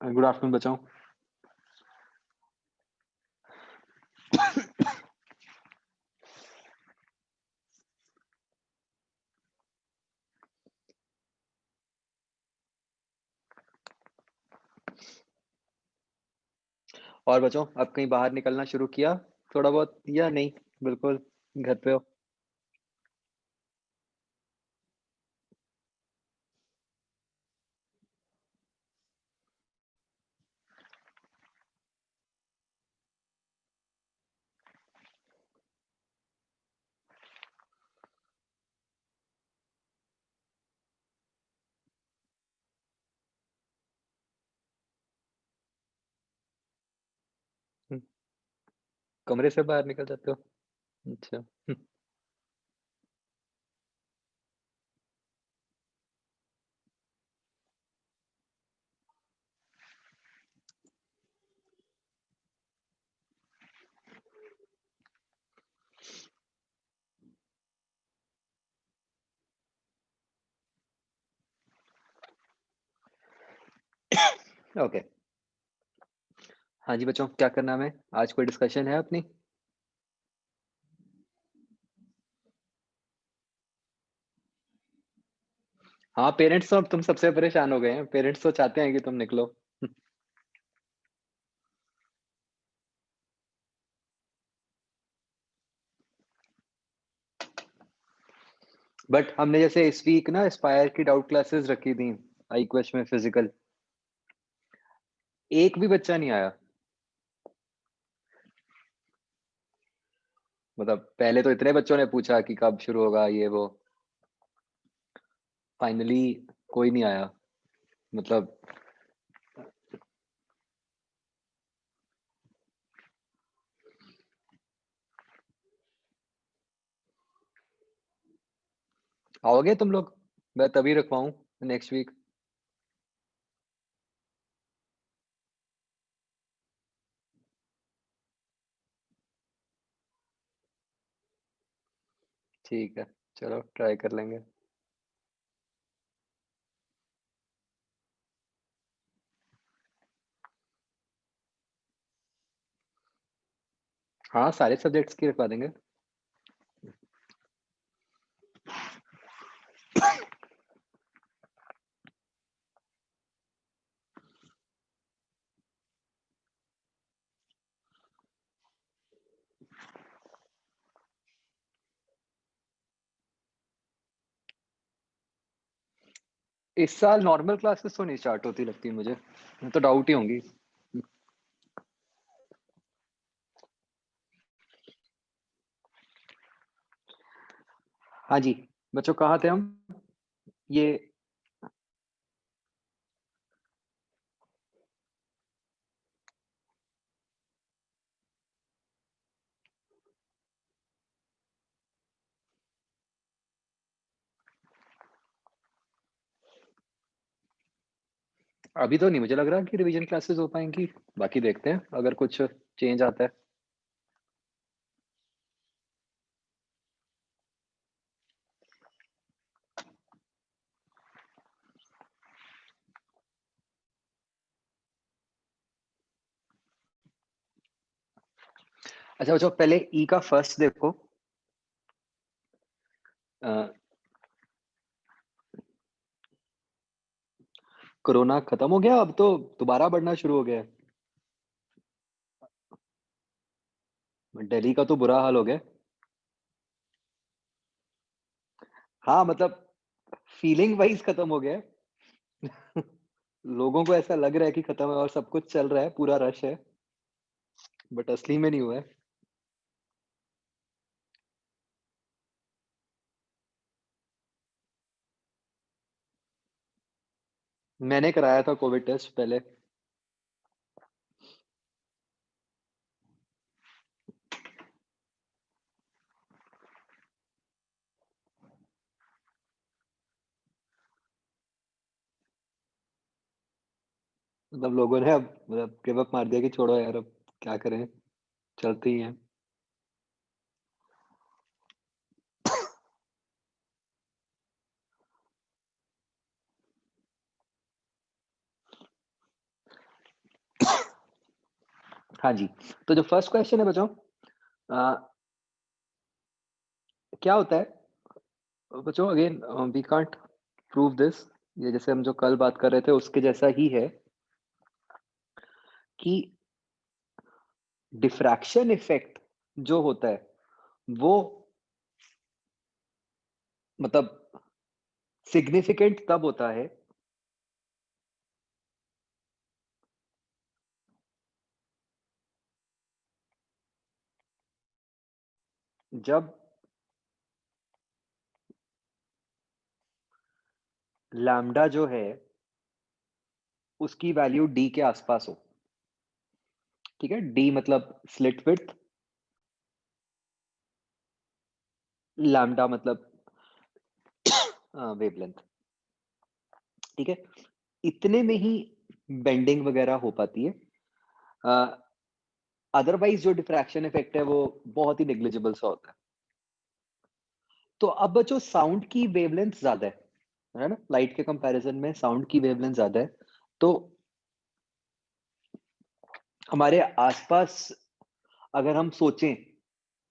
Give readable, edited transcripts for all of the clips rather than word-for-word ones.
Good afternoon बचाओ। और बचाओ, अब कहीं बाहर निकलना शुरू किया थोड़ा बहुत या नहीं? बिल्कुल घर पे हो? हम्म, कमरे से बाहर निकल जाते हो? अच्छा। ओके। हाँ जी बच्चों, क्या करना है? आज कोई डिस्कशन है अपनी? हाँ, पेरेंट्स तो अब तुम सबसे परेशान हो गए हैं। पेरेंट्स तो चाहते हैं कि तुम निकलो। बट हमने जैसे इस वीक ना एस्पायर की डाउट क्लासेस रखी थी, आई क्वेस्ट में फिजिकल। एक भी बच्चा नहीं आया। मतलब पहले तो इतने बच्चों ने पूछा कि कब शुरू होगा ये वो। फाइनली कोई नहीं आया। मतलब आओगे तुम लोग? मैं तभी रखवाऊँ नेक्स्ट वीक। ठीक है, चलो ट्राई कर लेंगे। हाँ, सारे सब्जेक्ट्स की रखवा देंगे। इस साल नॉर्मल क्लासेस तो नहीं स्टार्ट होती लगती मुझे। तो डाउट ही होंगी। हाँ जी बच्चों, कहाँ थे हम? ये अभी तो नहीं मुझे लग रहा कि रिवीजन क्लासेस हो पाएंगी। बाकी देखते हैं अगर कुछ चेंज आता है। अच्छा बच्चों, पहले ई का फर्स्ट देखो। कोरोना खत्म हो गया, अब तो दोबारा बढ़ना शुरू हो गया है। दिल्ली का तो बुरा हाल हो गया। हाँ मतलब फीलिंग वाइज खत्म हो गया है। लोगों को ऐसा लग रहा है कि खत्म है और सब कुछ चल रहा है, पूरा रश है। बट असली में नहीं हुआ है। मैंने कराया था कोविड टेस्ट पहले। मतलब लोगों ने अब मतलब गिव अप मार दिया कि छोड़ो यार, अब क्या करें, चलते ही हैं। हाँ जी, तो जो फर्स्ट क्वेश्चन है बच्चों, क्या होता है बच्चों, again we can't prove this, ये जैसे हम जो कल बात कर रहे थे उसके जैसा ही है कि डिफ्रैक्शन इफेक्ट जो होता है वो मतलब सिग्निफिकेंट तब होता है जब लैम्डा जो है उसकी वैल्यू डी के आसपास हो। ठीक है, डी मतलब स्लिट विड्थ, लैम्डा मतलब वेवलेंथ। ठीक है, इतने में ही बेंडिंग वगैरह हो पाती है। अदरवाइज जो डिफ्रैक्शन इफेक्ट है वो बहुत ही नेग्लिजिबल सा होता है। तो अब बच्चों साउंड की वेवलेंथ ज्यादा है ना, लाइट के कंपैरिजन में साउंड की वेवलेंथ ज्यादा है। तो हमारे आसपास अगर हम सोचें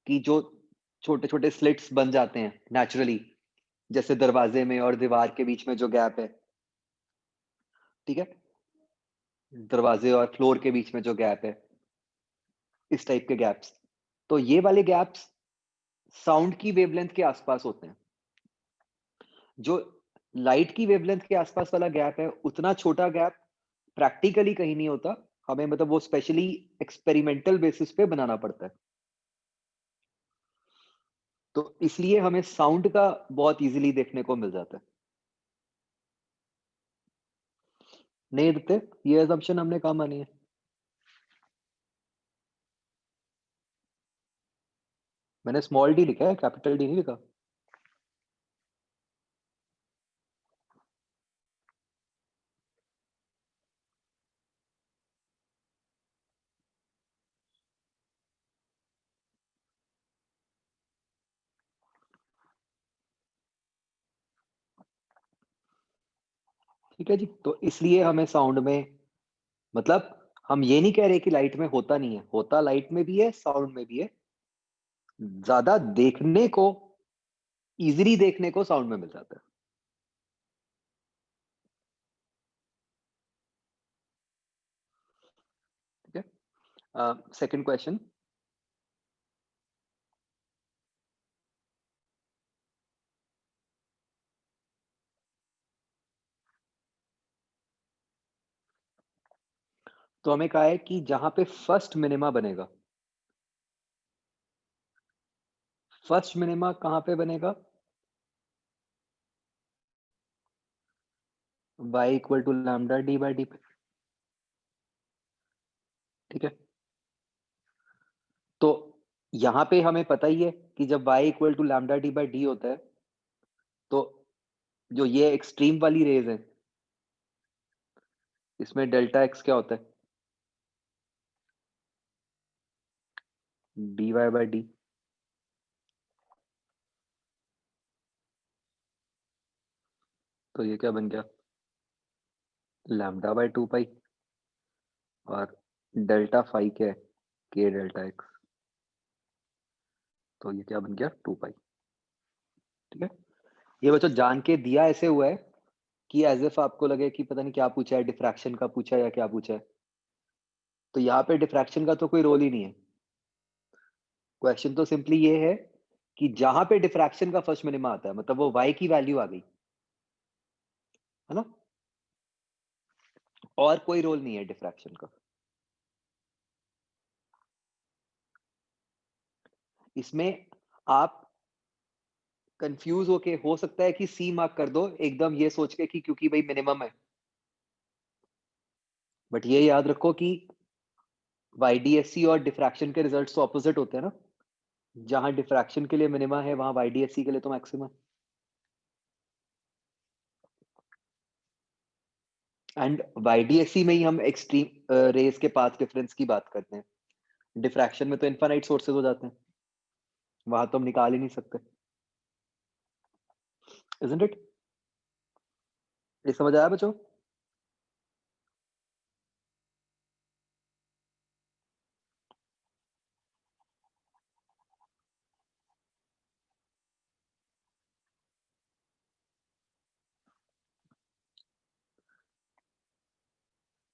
कि जो छोटे छोटे स्लिट्स बन जाते हैं नेचुरली, जैसे दरवाजे में और दीवार के बीच में जो गैप है, ठीक है, दरवाजे और फ्लोर के बीच में जो गैप है, इस टाइप के गैप्स, तो ये वाले गैप्स साउंड की वेवलेंथ के आसपास होते हैं। जो लाइट की वेवलेंथ के आसपास वाला गैप है, उतना छोटा गैप प्रैक्टिकली कहीं नहीं होता। हमें मतलब वो स्पेशली एक्सपेरिमेंटल बेसिस पे बनाना पड़ता है। तो इसलिए हमें साउंड का बहुत इजीली देखने को मिल जाता है। नहीं दिखते, ये assumption हमने कहाँ मानी है? मैंने स्मॉल डी लिखा है, कैपिटल डी नहीं लिखा। ठीक है जी, तो इसलिए हमें साउंड में मतलब हम ये नहीं कह रहे कि लाइट में होता नहीं है, होता लाइट में भी है, साउंड में भी है। ज्यादा देखने को, इजीली देखने को साउंड में मिल जाता है। ठीक है, सेकंड क्वेश्चन। तो हमें कहा है कि जहां पे फर्स्ट मिनिमा बनेगा, फर्स्ट मिनिमा कहां पे बनेगा? y equal to lambda D by D पे। ठीक है, तो यहां पे हमें पता ही है कि जब y equal to lambda D by D होता है, तो जो ये एक्सट्रीम वाली रेज है, इसमें डेल्टा एक्स क्या होता है? D Y by D. तो ये क्या बन गया? Lambda by two pi. और डेल्टा फाई क्या है? के डेल्टा एक्स। तो ये क्या बन गया? टू पाई। ठीक है, ये बच्चों जान के दिया ऐसे हुआ है कि एज इफ आपको लगे कि पता नहीं क्या पूछा है, डिफ्रैक्शन का पूछा है या क्या पूछा है। तो यहाँ पे डिफ्रैक्शन का तो कोई रोल ही नहीं है। क्वेश्चन तो सिंपली ये है कि जहां पे डिफ्रैक्शन का फर्स्ट मिनिमा आता है, मतलब वो y की वैल्यू आ गई, है ना, और कोई रोल नहीं है डिफ्रैक्शन का इसमें। आप कंफ्यूज होके हो सकता है कि सी मार्क कर दो एकदम ये सोच के कि क्योंकि भाई मिनिमम है। बट ये याद रखो कि YDSC और डिफ्रैक्शन के रिजल्ट्स तो ऑपोजिट होते हैं ना। जहां डिफ्रैक्शन के लिए मिनिमा है, वहां YDSC के लिए तो मैक्सिमम। एंड YDSC में ही हम एक्सट्रीम रेस के पाथ डिफरेंस की बात करते हैं। डिफ्रैक्शन में तो इनफाइनाइट सोर्सेज हो जाते हैं, वहां तो हम निकाल ही नहीं सकते। Isn't it? ये समझ आया बच्चों?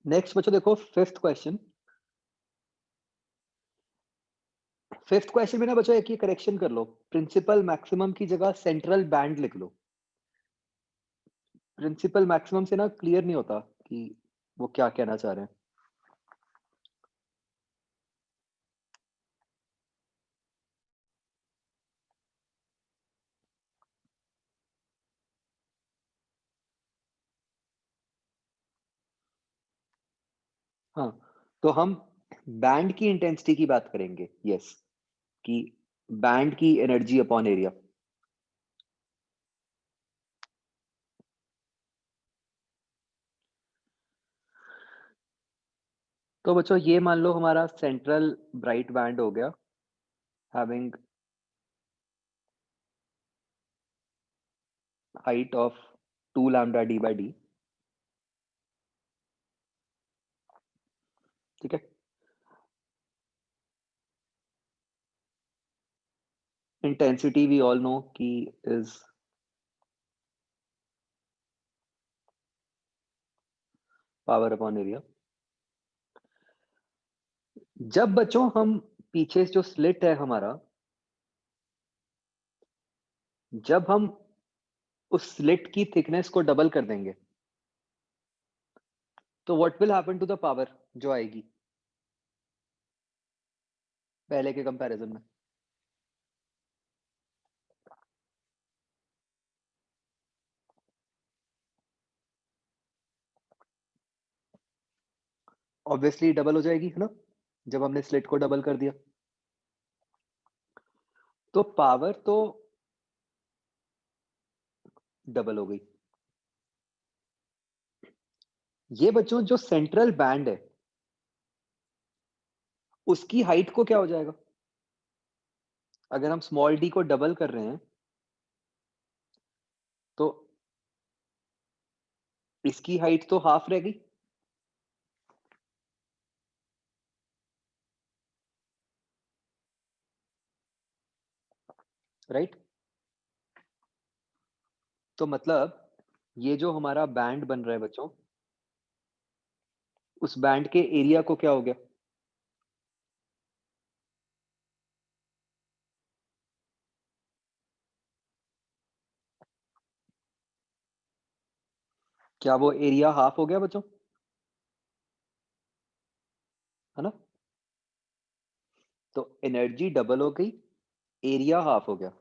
नेक्स्ट बच्चों देखो फिफ्थ क्वेश्चन में ना बच्चों एक ही करेक्शन कर लो, प्रिंसिपल मैक्सिमम की जगह सेंट्रल बैंड लिख लो। प्रिंसिपल मैक्सिमम से ना क्लियर नहीं होता कि वो क्या कहना चाह रहे हैं। हाँ, तो हम बैंड की इंटेंसिटी की बात करेंगे। यस, कि बैंड की एनर्जी अपॉन एरिया। तो बच्चों ये मान लो हमारा सेंट्रल ब्राइट बैंड हो गया, having height of 2 lambda D by D. ठीक है, इंटेंसिटी वी ऑल नो कि इज पावर अपॉन एरिया। जब बच्चों हम पीछे जो स्लिट है हमारा, जब हम उस स्लिट की थिकनेस को डबल कर देंगे तो what will happen to the power जो आएगी पहले के कंपैरिजन में। ऑब्वियसली डबल हो जाएगी, है ना, जब हमने स्लिट को डबल कर दिया। तो पावर तो डबल हो गई। ये बच्चों जो सेंट्रल बैंड है उसकी हाइट को क्या हो जाएगा, अगर हम स्मॉल डी को डबल कर रहे हैं तो इसकी हाइट तो हाफ रह गई। राइट, तो मतलब ये जो हमारा बैंड बन रहा है बच्चों, उस बैंड के एरिया को क्या हो गया, क्या वो एरिया हाफ हो गया बच्चों, है ना। तो एनर्जी डबल हो गई, एरिया हाफ हो गया,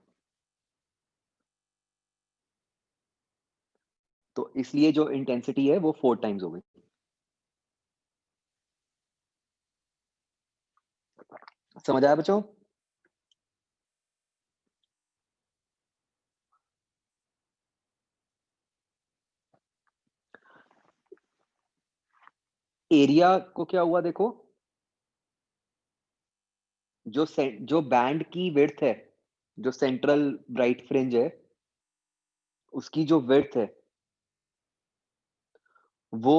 तो इसलिए जो इंटेंसिटी है वो 4 टाइम्स हो गई। समझ आया बच्चों। एरिया को क्या हुआ देखो, जो बैंड की विड्थ है, जो सेंट्रल ब्राइट फ्रिंज है उसकी जो विड्थ है वो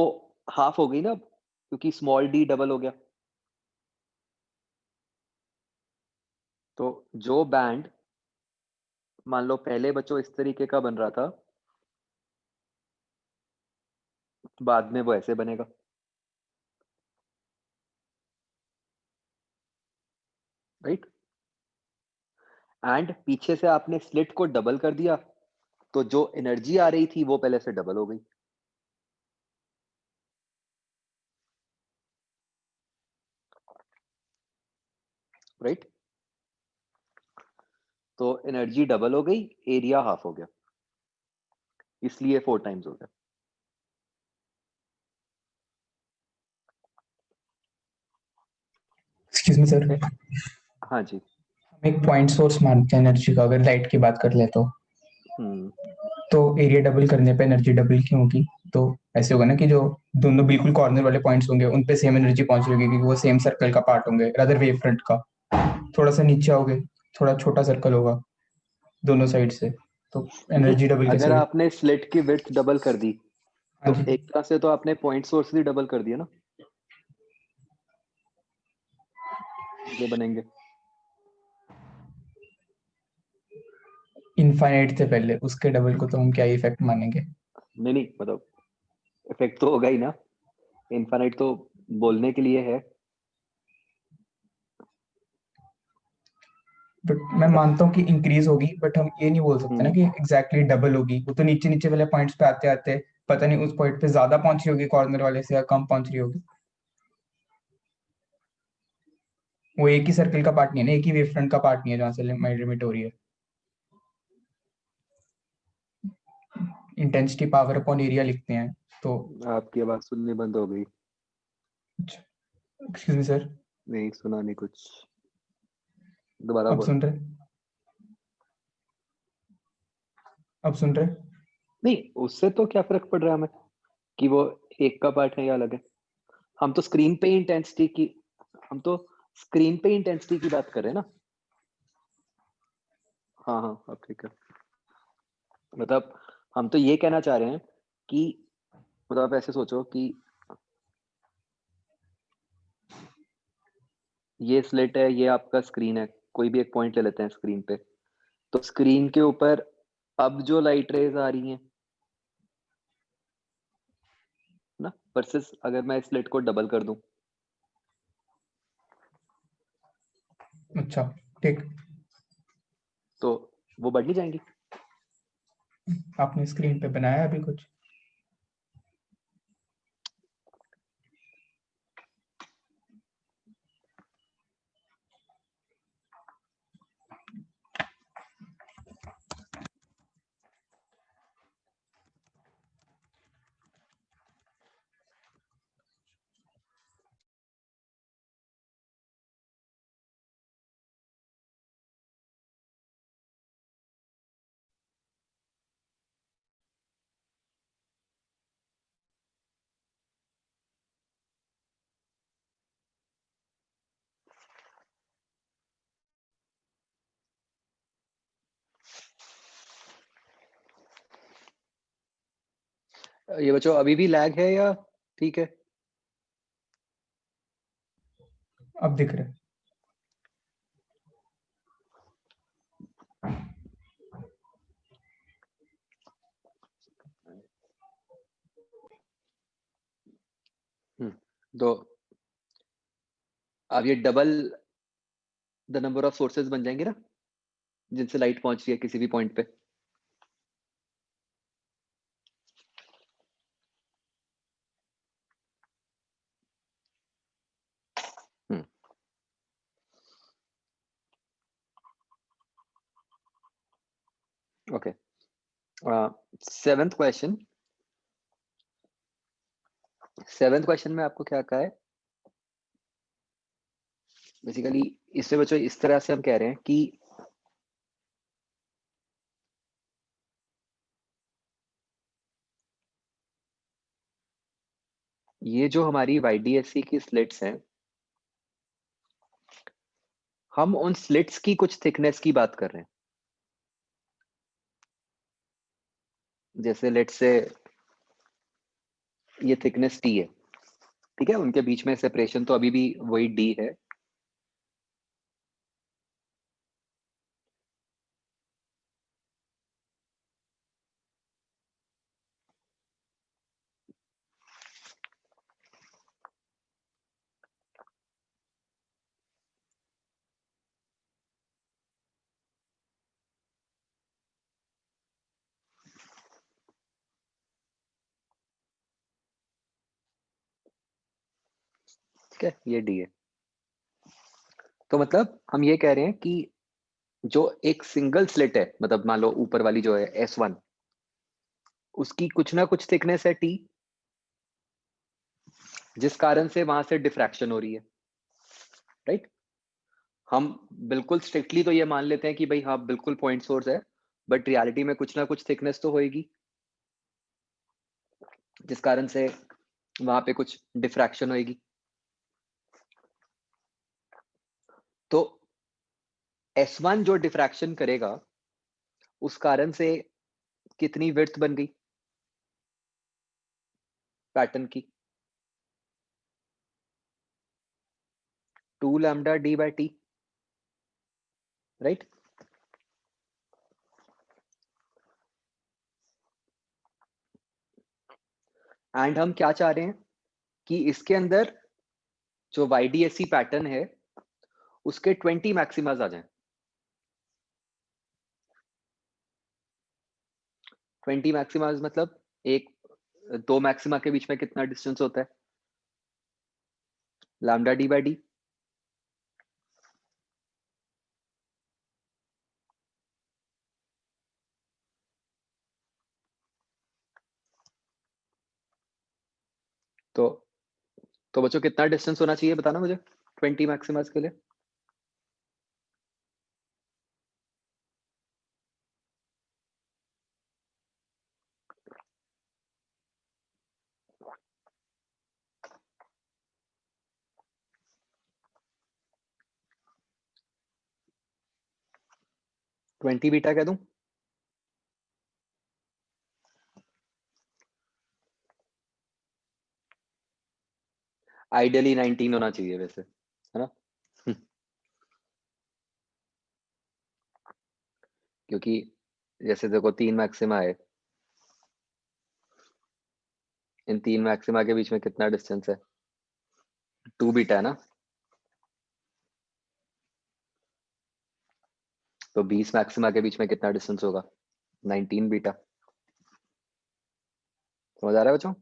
हाफ हो गई ना, क्योंकि स्मॉल डी डबल हो गया। तो जो बैंड मान लो पहले बच्चों इस तरीके का बन रहा था, बाद में वो ऐसे बनेगा। राइट, एंड पीछे से आपने स्लिट को डबल कर दिया तो जो एनर्जी आ रही थी वो पहले से डबल हो गई। राइट, तो एनर्जी डबल हो गई, एरिया हाफ हो गया, इसलिए 4 टाइम्स हो गया। एक्सक्यूज मी सर, हाँ जी। हम एक पॉइंट सोर्स मानते हैं एनर्जी का, अगर लाइट की बात कर ले हम्म, तो एरिया डबल करने पे एनर्जी डबल क्यों होगी? तो ऐसे होगा ना कि जो दोनों बिल्कुल कॉर्नर वाले पॉइंट्स होंगे उन पे सेम एनर्जी पहुंच रही होगी, क्योंकि वो सेम सर्कल का पार्ट होंगे, रादर वेव फ्रंट का। थोड़ा सा नीचे आओगे, थोड़ा छोटा सर्कल होगा दोनों साइड से, तो नहीं, एनर्जी डबल कैसे अगर होगी? आपने स्लिट की विड्थ डबल कर दी हाँ तो जी। एक तरह से तो आपने पॉइंट सोर्स भी डबल कर दिया ना, ये बनेंगे। इनफाइनाइट थे पहले, उसके डबल को तो हम क्या इफेक्ट मानेंगे? नहीं नहीं, मतलब इफेक्ट तो होगा ही ना। इनफाइनाइट तो बोलने के लिए है, बट मैं मानता हूँ कि इंक्रीज होगी, बट हम ये नहीं बोल सकते ना कि एग्जैक्टली डबल होगी। वो तो नीचे नीचे वाले पॉइंट्स पे आते आते पता नहीं उस पॉइंट पे ज्यादा पहुंच रही होगी कॉर्नर वाले से या कम पहुंच रही होगी। वो एक ही सर्कल का पार्ट नहीं है ना, एक ही वेव फ्रंट का पार्ट नहीं है जहाँ से लिमिट हो रही है। इंटेंसिटी पावर अपॉन एरिया लिखते हैं तो। आपकी आवाज सुननी बंद हो गई। Excuse me sir. नहीं सुना नहीं कुछ, दोबारा अब बोलो। सुन रहे? अब सुन रहे? नहीं, उससे तो क्या फर्क पड़ रहा है हमें कि वो एक का पार्ट है या अलग है। हम तो स्क्रीन पे इंटेंसिटी की हम तो स्क्रीन पे इंटेंसिटी की बात कर रहे हैं ना। हाँ हाँ, अब ठीक है। मतलब हम तो ये कहना चाह रहे हैं कि मतलब आप ऐसे सोचो कि ये स्लिट है, ये आपका स्क्रीन है, कोई भी एक पॉइंट ले लेते हैं स्क्रीन पे। तो स्क्रीन के ऊपर अब जो लाइट रेज आ रही हैं ना, वर्सेस अगर मैं स्लिट को डबल कर दूं, अच्छा ठीक। तो वो बढ़ नहीं जाएंगी। आपने स्क्रीन पे बनाया अभी कुछ? ये बच्चों अभी भी लैग है या ठीक है? अब दिख रहा है। तो अब ये double the number of sources बन जाएंगे ना, जिनसे लाइट पहुंच रही है किसी भी पॉइंट पे। Okay, seventh question. Seventh question में आपको क्या कहा है बेसिकली? इसमें बच्चों इस तरह से हम कह रहे हैं कि ये जो हमारी YDSC की स्लिट्स हैं, हम उन स्लिट्स की कुछ थिकनेस की बात कर रहे हैं। जैसे लेट्स से ये थिकनेस T है, ठीक है, उनके बीच में सेपरेशन तो अभी भी वही D है। ठीक है, ये D है। तो मतलब हम ये कह रहे हैं कि जो एक सिंगल स्लिट है, मतलब मान लो ऊपर वाली जो है S1, उसकी कुछ ना कुछ थिकनेस है T, जिस कारण से वहां से डिफ्रैक्शन हो रही है, राइट। हम बिल्कुल स्ट्रिक्टली तो ये मान लेते हैं कि भाई हाँ बिल्कुल पॉइंट सोर्स है, बट रियलिटी में कुछ ना कुछ थिकनेस तो होएगी, जिस कारण से वहां पे कुछ डिफ्रैक्शन होएगी। तो S1 जो डिफ्रैक्शन करेगा, उस कारण से कितनी विड्थ बन गई पैटर्न की? 2 लैम्डा D/T, राइट। एंड हम क्या चाह रहे हैं कि इसके अंदर जो YDSC पैटर्न है उसके 20 मैक्सिमास आ जाएं। 20 मैक्सिमास मतलब दो मैक्सिमा के बीच में कितना डिस्टेंस होता है? Lambda D by D. तो बच्चों कितना डिस्टेंस होना चाहिए बताना मुझे 20 मैक्सिमास के लिए? ट्वेंटी बीटा कह दूं? आइडियली 19 होना चाहिए वैसे, है ना? क्योंकि जैसे देखो 3 मैक्सिमा है, इन 3 मैक्सिमा के बीच में कितना डिस्टेंस है? 2 बीटा है ना? तो 20 मैक्सिमा के बीच में कितना डिस्टेंस होगा? 19 बीटा। समझ आ रहा है बच्चों?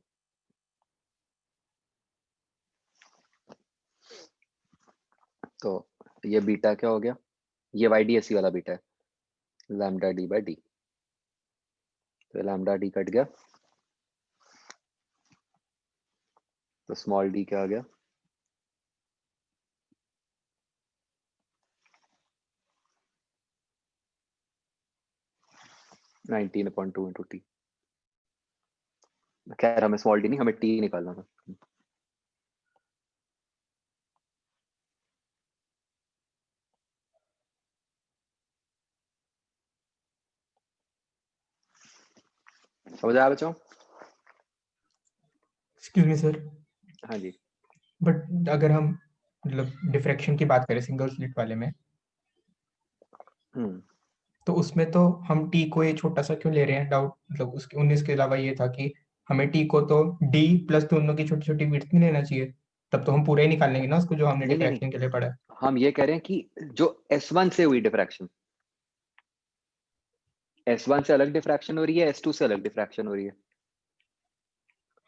तो ये बीटा क्या हो गया? ये YDSC वाला बीटा है, लैम्डा डी बाई डी। तो लैम्डा डी कट गया, तो स्मॉल डी क्या आ गया? Nineteen upon 2 into T. खैर हमें स्मॉल डी नहीं, हमें टी निकालना था। समझ आया बच्चों? एक्सक्यूज मी सर, हाँ जी। बट अगर हम मतलब डिफ्रैक्शन की बात करें सिंगल स्लिट वाले में, तो उसमें तो हम टी को ये छोटा सा क्यों ले रहे हैं? डाउट मतलब उसके 19 के अलावा ये था कि हमें टी को तो डी प्लस दोनों की छोटी छोटी विड्थ नहीं लेना चाहिए, तब तो हम पूरा ही निकाल लेंगे ना उसको जो हमने नहीं नहीं डिफ्रैक्शन के लिए पढ़ा है। हम ये कह रहे हैं कि जो S1 से हुई डिफ्रैक्शन, S1 से अलग डिफ्रैक्शन हो रही है, S2 से अलग डिफ्रैक्शन हो रही है।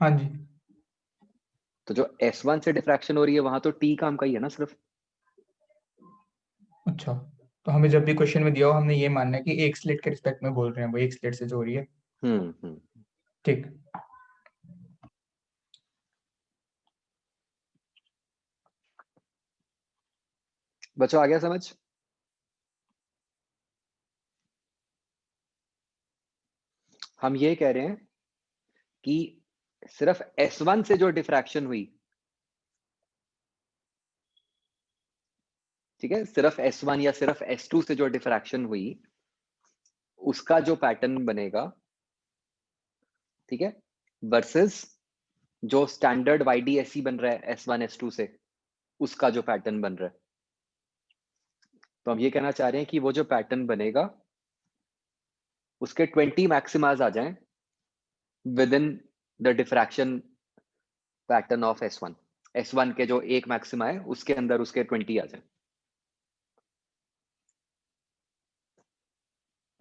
हाँ जी। तो जो S1 से डिफ्रैक्शन हो रही है वहां तो टी काम का ही है ना सिर्फ। अच्छा, तो हमें जब भी क्वेश्चन में दिया हो हमने ये मानना है कि एक स्लिट के रिस्पेक्ट में बोल रहे हैं, वो एक स्लिट से जो हो रही है। हम्म। ठीक। बच्चों आ गया समझ? हम ये कह रहे हैं कि सिर्फ S1 से जो डिफ्रैक्शन हुई, ठीक है, सिर्फ S1 या सिर्फ S2 से जो डिफ्रैक्शन हुई उसका जो पैटर्न बनेगा, ठीक है, वर्सेस जो स्टैंडर्ड YDSC बन रहा है S1 S2 से, उसका जो पैटर्न बन रहा है। तो हम ये कहना चाह रहे हैं कि वो जो पैटर्न बनेगा उसके 20 मैक्सिमास आ जाएं with in the diffraction pattern of S1। S1 के जो एक मैक्सिमा है उसके अंदर उसके 20 आ जाएं।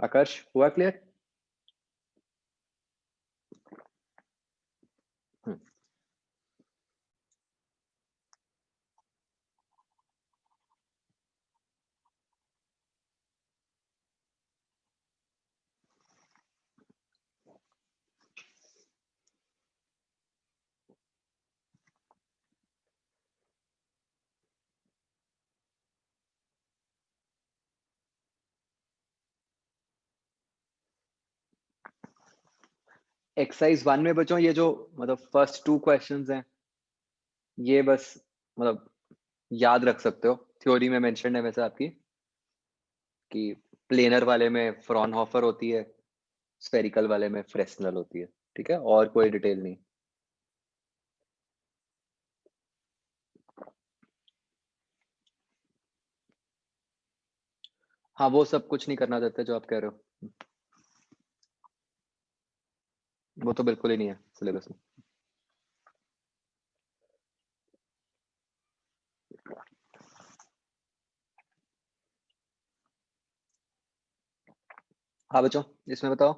आकर्ष हुआ क्लियर? एक्सरसाइज 1 में बच्चों ये जो मतलब फर्स्ट 2 क्वेश्चंस हैं ये बस मतलब याद रख सकते हो, थ्योरी में मेंशन है वैसे आपकी कि प्लेनर वाले में फ्रॉनहोफर होती है, स्फेरिकल वाले में फ्रेस्नेल होती है, ठीक है, और कोई डिटेल नहीं। हाँ वो सब कुछ नहीं करना चाहते जो आप कह रहे हो, वो तो बिल्कुल ही नहीं है सिलेबस में। हाँ बच्चों, इसमें बताओ।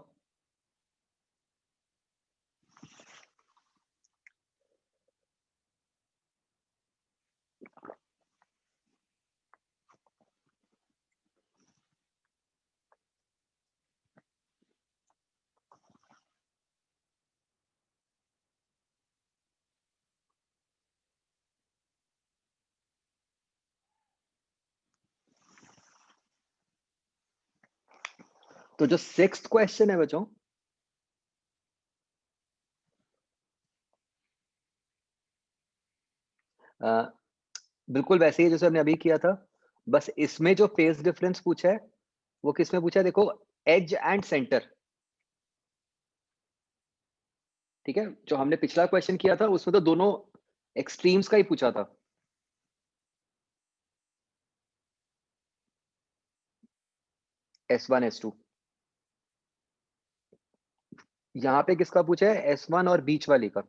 तो जो सिक्स्थ क्वेश्चन है बच्चों, बिल्कुल वैसे ही जैसे हमने अभी किया था, बस इसमें जो फेज डिफरेंस पूछा है वो किसमें पूछा है, देखो, एज एंड सेंटर। ठीक है, जो हमने पिछला क्वेश्चन किया था उसमें तो दोनों एक्सट्रीम्स का ही पूछा था। S1 S2, यहाँ पे किसका पूछा है, S1 और बीच वाली का।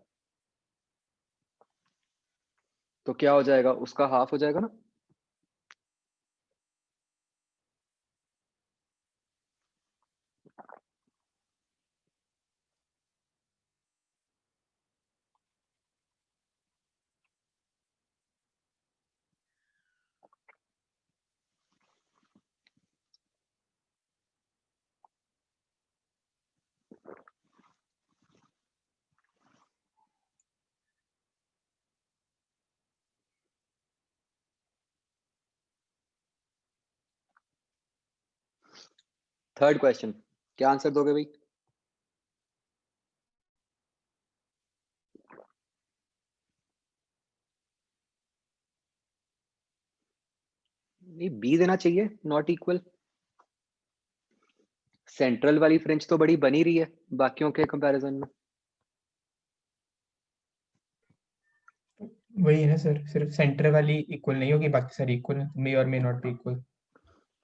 तो क्या हो जाएगा, उसका हाफ हो जाएगा ना। थर्ड क्वेश्चन, क्या आंसर दोगे भाई। नहीं, बी देना चाहिए, नॉट इक्वल। सेंट्रल वाली फ्रेंच तो बड़ी बनी रही है बाकियों के कंपैरिजन में। वही है ना सर, सिर्फ सेंटर वाली इक्वल नहीं होगी, बाकी सारी इक्वल है, मे और मे नॉट बी इक्वल।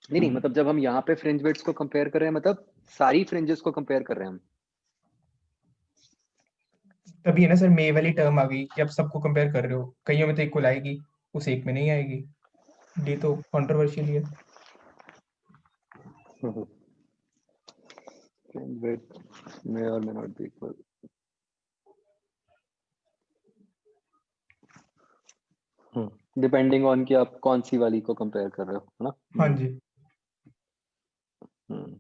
नहीं नहीं, मतलब जब हम यहाँ पे फ्रिंज विड्थ को कंपेयर कर रहे हैं, मतलब सारी फ्रिंजेस को कंपेयर कर रहे हैं हम। तभी है ना सर, मे वाली टर्म आ गई, जब सबको कंपेयर कर रहे हो, कईयों में तो इक्वल आएगी, उस एक में नहीं आएगी। डी तो कंट्रोवर्शियल है। फ्रिंज विड्थ मे और may not be equal. Depending on कि आप कौन सी वाली को कंपेयर कर रहे हो, है ना। हाँ जी। हम्म।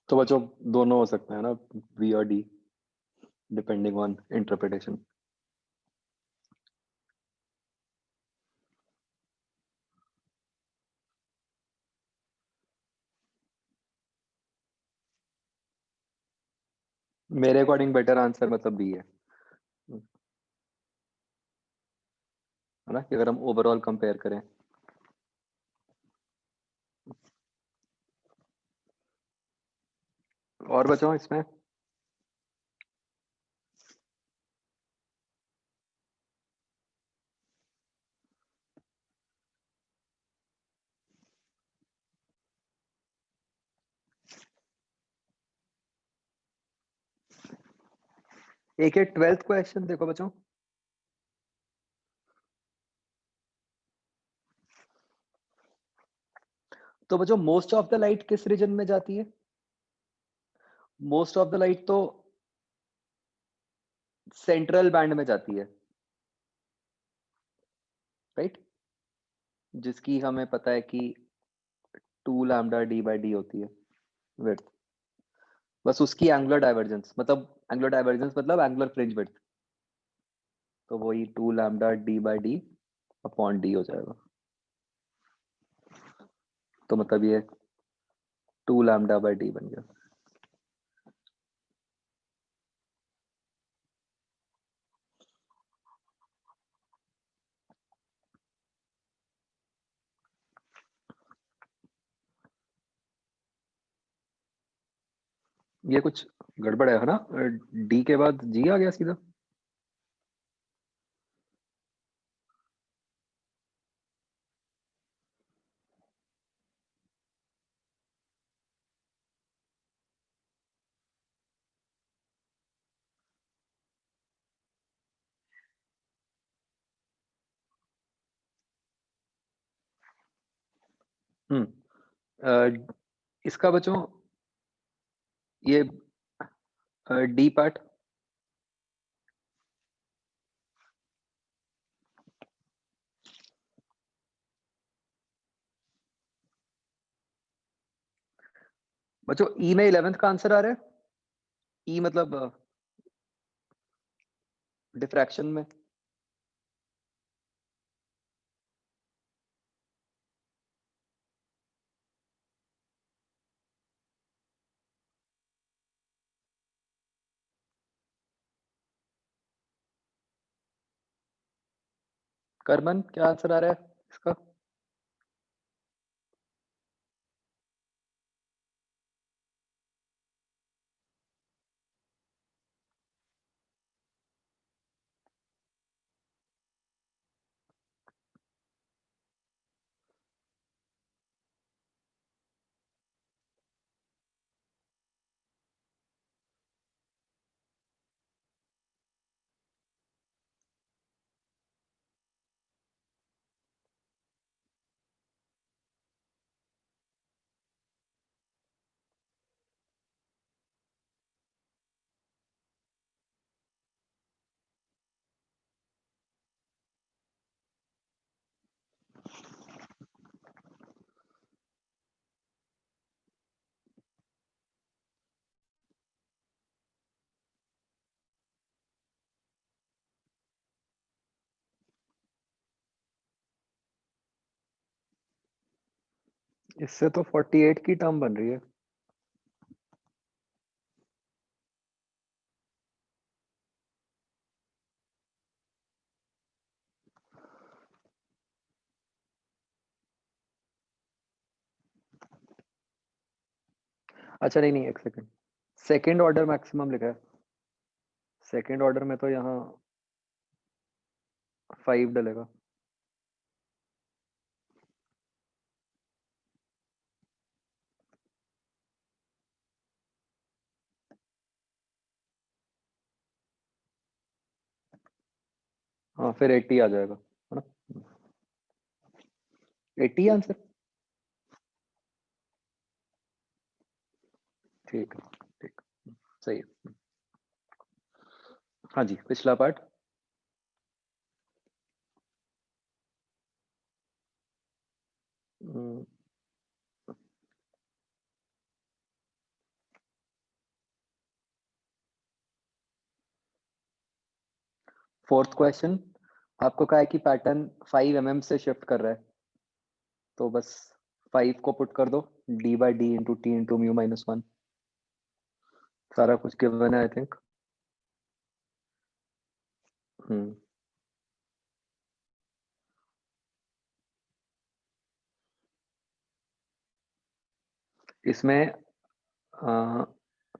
तो बच्चों, दोनों हो सकते हैं ना, बी और डी, डिपेंडिंग ऑन इंटरप्रिटेशन। मेरे अकॉर्डिंग बेटर आंसर मतलब बी है ना, कि अगर हम ओवरऑल कंपेयर करें। और बच्चों इसमें, एक है ट्वेल्थ क्वेश्चन, देखो बच्चों। तो बच्चों, मोस्ट ऑफ द लाइट किस रीजन में जाती है। मोस्ट ऑफ द लाइट तो सेंट्रल बैंड में जाती है, राइट, जिसकी हमें पता है कि 2 लैम्डा d/d होती है विड्थ। बस उसकी एंगुलर डाइवर्जेंस, मतलब एंगुलर डाइवर्जेंस मतलब एंगुलर फ्रिंज विड्थ, तो वही 2 लैम्डा d/d अपॉन डी हो जाएगा। तो मतलब ये 2 लैम्डा/d बन गया। ये कुछ गड़बड़ है ना, डी के बाद जी आ गया सीधा। इसका बच्चों ये डी पार्ट बच्चों ई में 11th का आंसर आ रहा है। ई मतलब डिफ्रैक्शन में। करमन क्या आंसर आ रहा है इसका? इससे तो 48 की टर्म बन रही है। अच्छा नहीं नहीं, एक सेकंड। सेकंड ऑर्डर मैक्सिमम लिखा है। सेकंड ऑर्डर में तो यहाँ 5 डलेगा। हाँ फिर 80 आ जाएगा, है ना? 80 आंसर। ठीक है, ठीक, सही है। हाँ जी, पिछला पार्ट। फोर्थ क्वेश्चन आपको कहा है कि पैटर्न 5 mm से शिफ्ट कर रहा है, तो बस 5 को पुट कर दो, d/d × t × μ - 1। सारा कुछ गिवन है आई थिंक। इसमें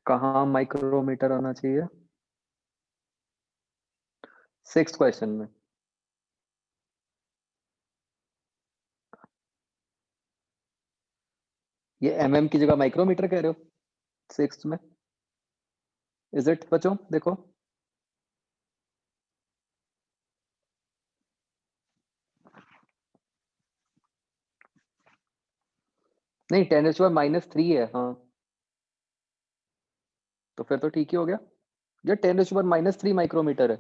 कहाँ माइक्रोमीटर आना चाहिए? 6th क्वेश्चन में। ये mm की जगह माइक्रोमीटर कह रहे हो 6th में? इज इट बच्चों? देखो, नहीं 10⁻³ है। हाँ तो फिर तो ठीक ही हो गया। ये 10⁻³ माइक्रोमीटर है,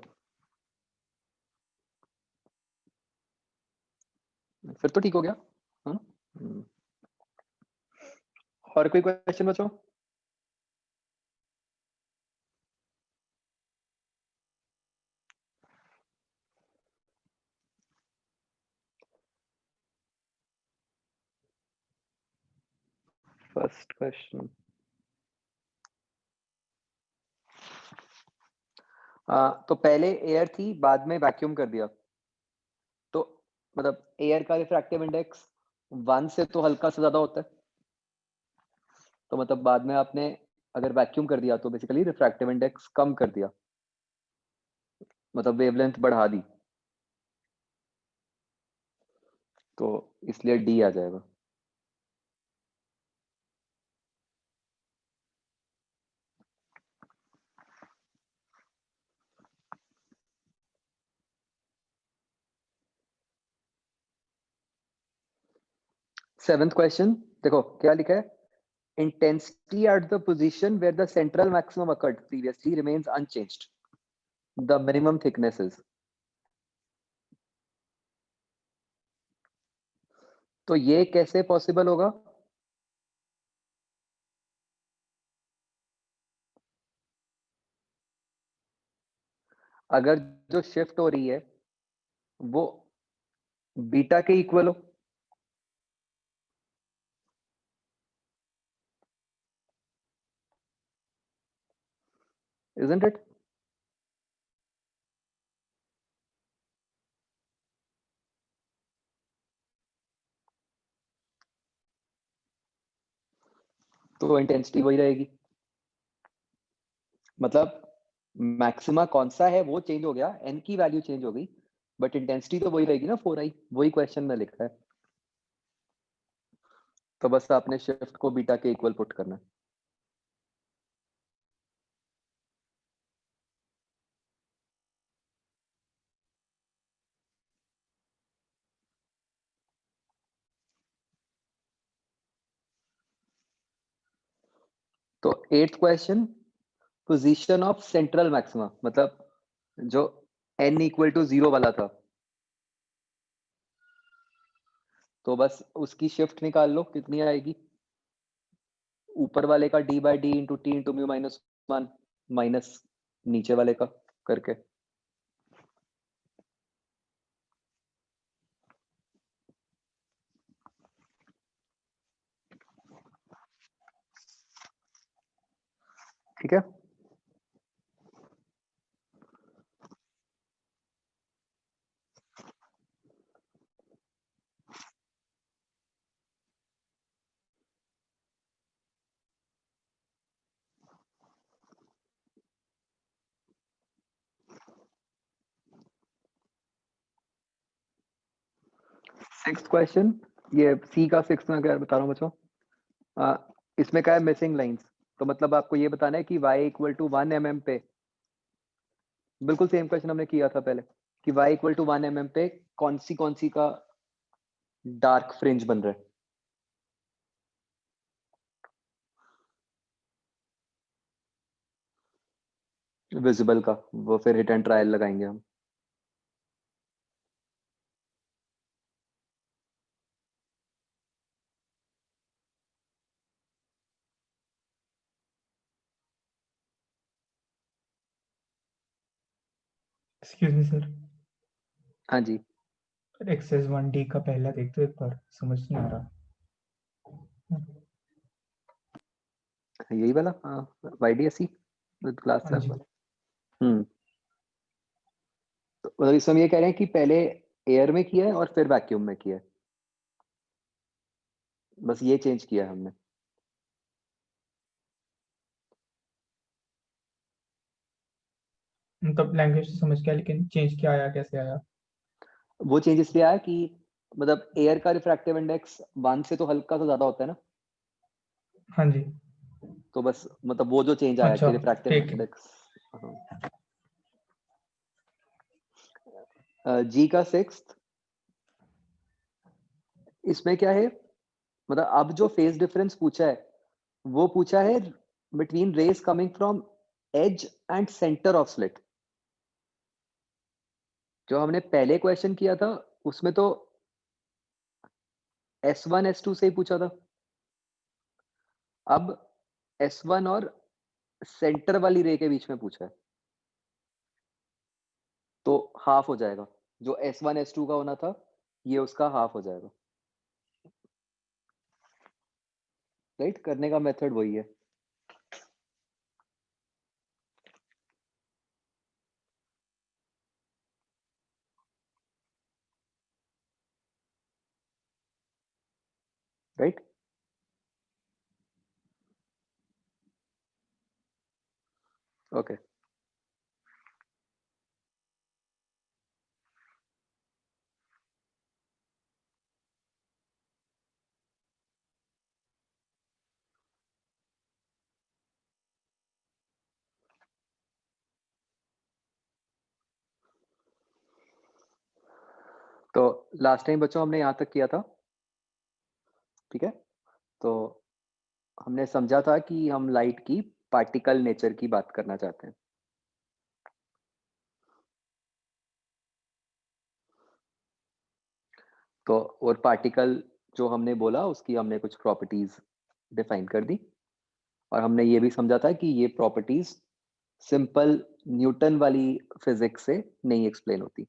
फिर तो ठीक हो गया। हाँ। और कोई क्वेश्चन बच्चों? फर्स्ट क्वेश्चन, तो पहले एयर थी, बाद में वैक्यूम कर दिया, तो मतलब एयर का रिफ्रैक्टिव इंडेक्स 1 से तो हल्का से ज्यादा होता है, तो मतलब बाद में आपने अगर वैक्यूम कर दिया तो बेसिकली रिफ्रैक्टिव इंडेक्स कम कर दिया, मतलब वेवलेंथ बढ़ा दी, तो इसलिए डी आ जाएगा। 7th क्वेश्चन देखो क्या लिखा है, intensity at the position where the central maximum occurred previously remains unchanged, the minimum thickness is। तो ये कैसे पॉसिबल होगा? अगर जो शिफ्ट हो रही है वो बीटा के इक्वल हो, isn't it? तो इंटेंसिटी वही रहेगी, मतलब मैक्सिमा कौन सा है वो चेंज हो गया, एन की वैल्यू चेंज हो गई, बट इंटेंसिटी तो वही रहेगी ना 4i, वही क्वेश्चन में लिखा है। तो बस आपने शिफ्ट को बीटा के इक्वल पुट करना है। तो 8th question, position of central maxima, मतलब जो n इक्वल टू 0 वाला था, तो बस उसकी शिफ्ट निकाल लो कितनी आएगी, ऊपर वाले का d by D into T into mu minus 1 minus नीचे वाले का करके। ठीक है, सिक्स्थ क्वेश्चन, ये सी का सिक्स में क्या बता रहा हूँ बच्चों, इसमें क्या है मिसिंग लाइंस, तो मतलब आपको ये बताना है कि y इक्वल टू 1 mm पे, बिल्कुल सेम क्वेश्चन हमने किया था पहले, कि y इक्वल टू 1 mm पे कौन सी का डार्क फ्रिंज बन रहा है। विजिबल का वो फिर हिट एंड ट्रायल लगाएंगे हम। एक्सक्यूज मी सर, हाँ जी, एक्सएस 1D का पहला देख दो एक बार, समझ नहीं आ रहा। यही वाला, हाँ YDSE विद क्लास हाँ स्लैब जी, वाला। तो मतलब इसमें हम ये कह रहे हैं कि पहले एयर में किया है और फिर वैक्यूम में किया है, बस ये चेंज किया है हमने। मतलब लैंग्वेज तो समझ गया, लेकिन चेंज क्या आया, कैसे आया? वो चेंज इसलिए आया कि मतलब एयर का रिफ्रैक्टिव इंडेक्स 1 से तो हल्का सा ज्यादा होता है ना, हाँ जी, तो बस मतलब वो जो चेंज आया अच्छा कि रिफ्रैक्टिव ठीक है। इंडेक्स। जी का सिक्स्थ, इसमें क्या है, मतलब अब जो फेज डिफरेंस पूछा है वो पूछा है between rays coming from edge and centre of slit. जो हमने पहले क्वेश्चन किया था उसमें तो S1 S2 से ही पूछा था, अब S1 और सेंटर वाली रे के बीच में पूछा है, तो हाफ हो जाएगा, जो S1 S2 का होना था ये उसका हाफ हो जाएगा। राइट, करने का मेथड वही है। Right, okay. तो लास्ट टाइम बच्चों हमने यहाँ तक किया था ठीक है, तो हमने समझा था कि हम लाइट की पार्टिकल नेचर की बात करना चाहते हैं। तो और पार्टिकल जो हमने बोला उसकी हमने कुछ प्रॉपर्टीज डिफाइन कर दी, और हमने ये भी समझा था कि ये प्रॉपर्टीज सिंपल न्यूटन वाली फिजिक्स से नहीं एक्सप्लेन होती।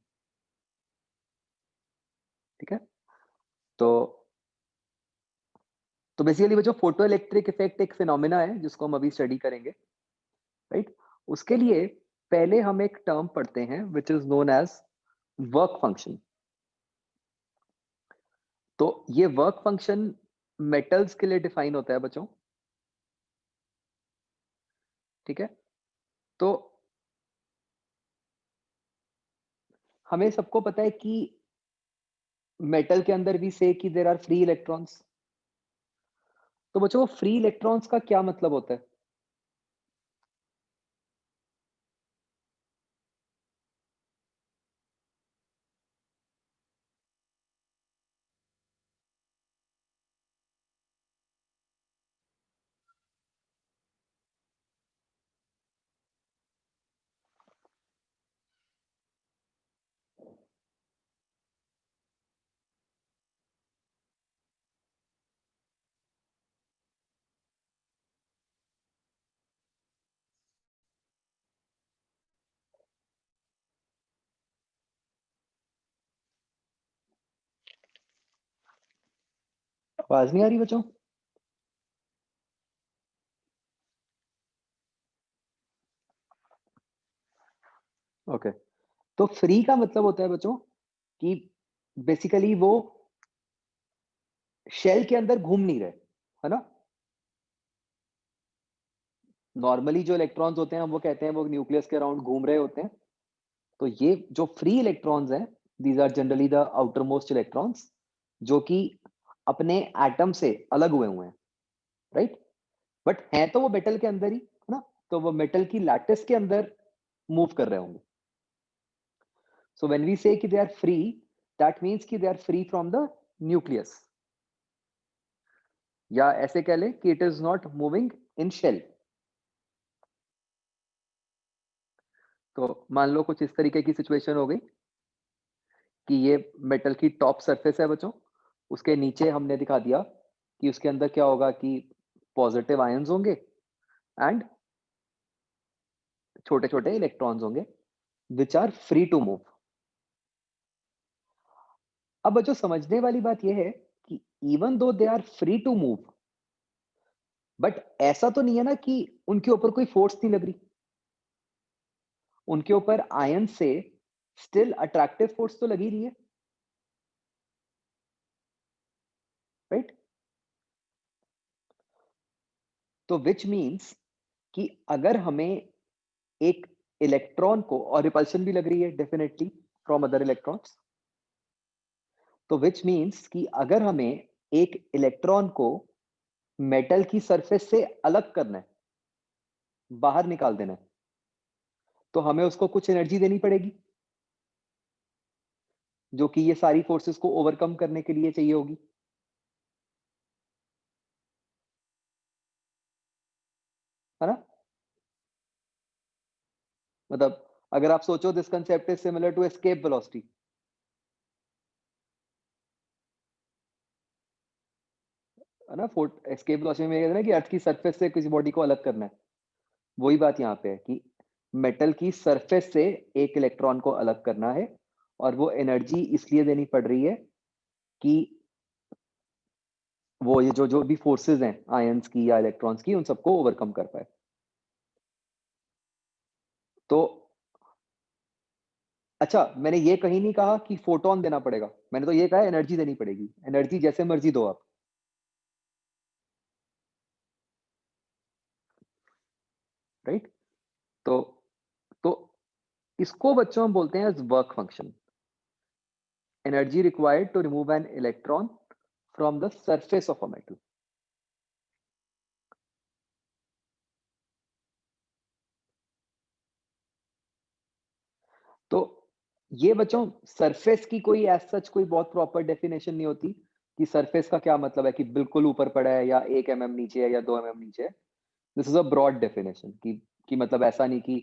ठीक है, तो बेसिकली वो जो फोटो इलेक्ट्रिक इफेक्ट एक फिनोमिना है जिसको हम अभी स्टडी करेंगे, राइट। उसके लिए पहले हम एक टर्म पढ़ते हैं which is known as work function. तो ये वर्क फंक्शन मेटल्स के लिए डिफाइन होता है बच्चों। ठीक है, तो हमें सबको पता है कि मेटल के अंदर भी से कि देयर आर फ्री इलेक्ट्रॉन्स। तो बच्चों फ्री इलेक्ट्रॉन्स का क्या मतलब होता है? आवाज नहीं आ रही बच्चों? ओके, तो फ्री का मतलब होता है बच्चों कि बेसिकली वो शेल के अंदर घूम नहीं रहे, है ना। नॉर्मली जो इलेक्ट्रॉन्स होते हैं हम वो कहते हैं वो न्यूक्लियस के अराउंड घूम रहे होते हैं। तो ये जो फ्री इलेक्ट्रॉन्स हैं, these are generally the outermost electrons, जो कि अपने एटम से अलग हुए हुए हैं, राइट। बट हैं तो वो मेटल के अंदर ही, है ना। तो वो मेटल की लैटिस के अंदर मूव कर रहे होंगे। सो व्हेन वी से कि they are free, that means कि they are free from the nucleus, या ऐसे कह लें कि it is not moving in shell. तो मान लो कुछ इस तरीके की सिचुएशन हो गई कि ये मेटल की टॉप सरफेस है बच्चों, उसके नीचे हमने दिखा दिया कि उसके अंदर क्या होगा कि पॉजिटिव आयंस होंगे एंड छोटे छोटे इलेक्ट्रॉन्स होंगे which are free to move. अब बच्चों समझने वाली बात यह है कि even though they are free to move, but ऐसा तो नहीं है ना कि उनके ऊपर कोई फोर्स नहीं लग रही। उनके ऊपर आयन से स्टिल अट्रैक्टिव फोर्स तो लगी रही है, राइट। तो विच मीन्स कि अगर हमें एक इलेक्ट्रॉन को, और रिपल्शन भी लग रही है डेफिनेटली फ्रॉम अदर इलेक्ट्रॉन्स, तो विच मीन्स कि अगर हमें एक इलेक्ट्रॉन को मेटल की सरफेस से अलग करना है, बाहर निकाल देना है, तो हमें उसको कुछ एनर्जी देनी पड़ेगी जो कि ये सारी फोर्सेस को ओवरकम करने के लिए चाहिए होगी, है ना। मतलब अगर आप सोचो this concept is similar to escape velocity, है ना। एस्केप वेलोसिटी में कहते हैं ना कि अर्थ की सरफेस से किसी बॉडी को अलग करना है। वही बात यहाँ पे है कि मेटल की सरफेस से एक इलेक्ट्रॉन को अलग करना है, और वो एनर्जी इसलिए देनी पड़ रही है कि वो ये जो जो भी फोर्सेस हैं आयंस की या इलेक्ट्रॉन्स की, उन सबको ओवरकम कर पाए। तो अच्छा, मैंने ये कहीं नहीं कहा कि फोटोन देना पड़ेगा, मैंने तो ये कहा एनर्जी देनी पड़ेगी। एनर्जी जैसे मर्जी दो आप, राइट। तो तो इसको बच्चों हम बोलते हैं work function, energy required to remove an electron from the surface of a metal. तो ये बच्चों सरफेस की कोई एज सच कोई बहुत प्रॉपर डेफिनेशन नहीं होती। कि सरफेस का क्या मतलब है कि बिल्कुल ऊपर पड़ा है या 1 mm नीचे है या 2 mm नीचे है। This is a broad definition कि मतलब ऐसा नहीं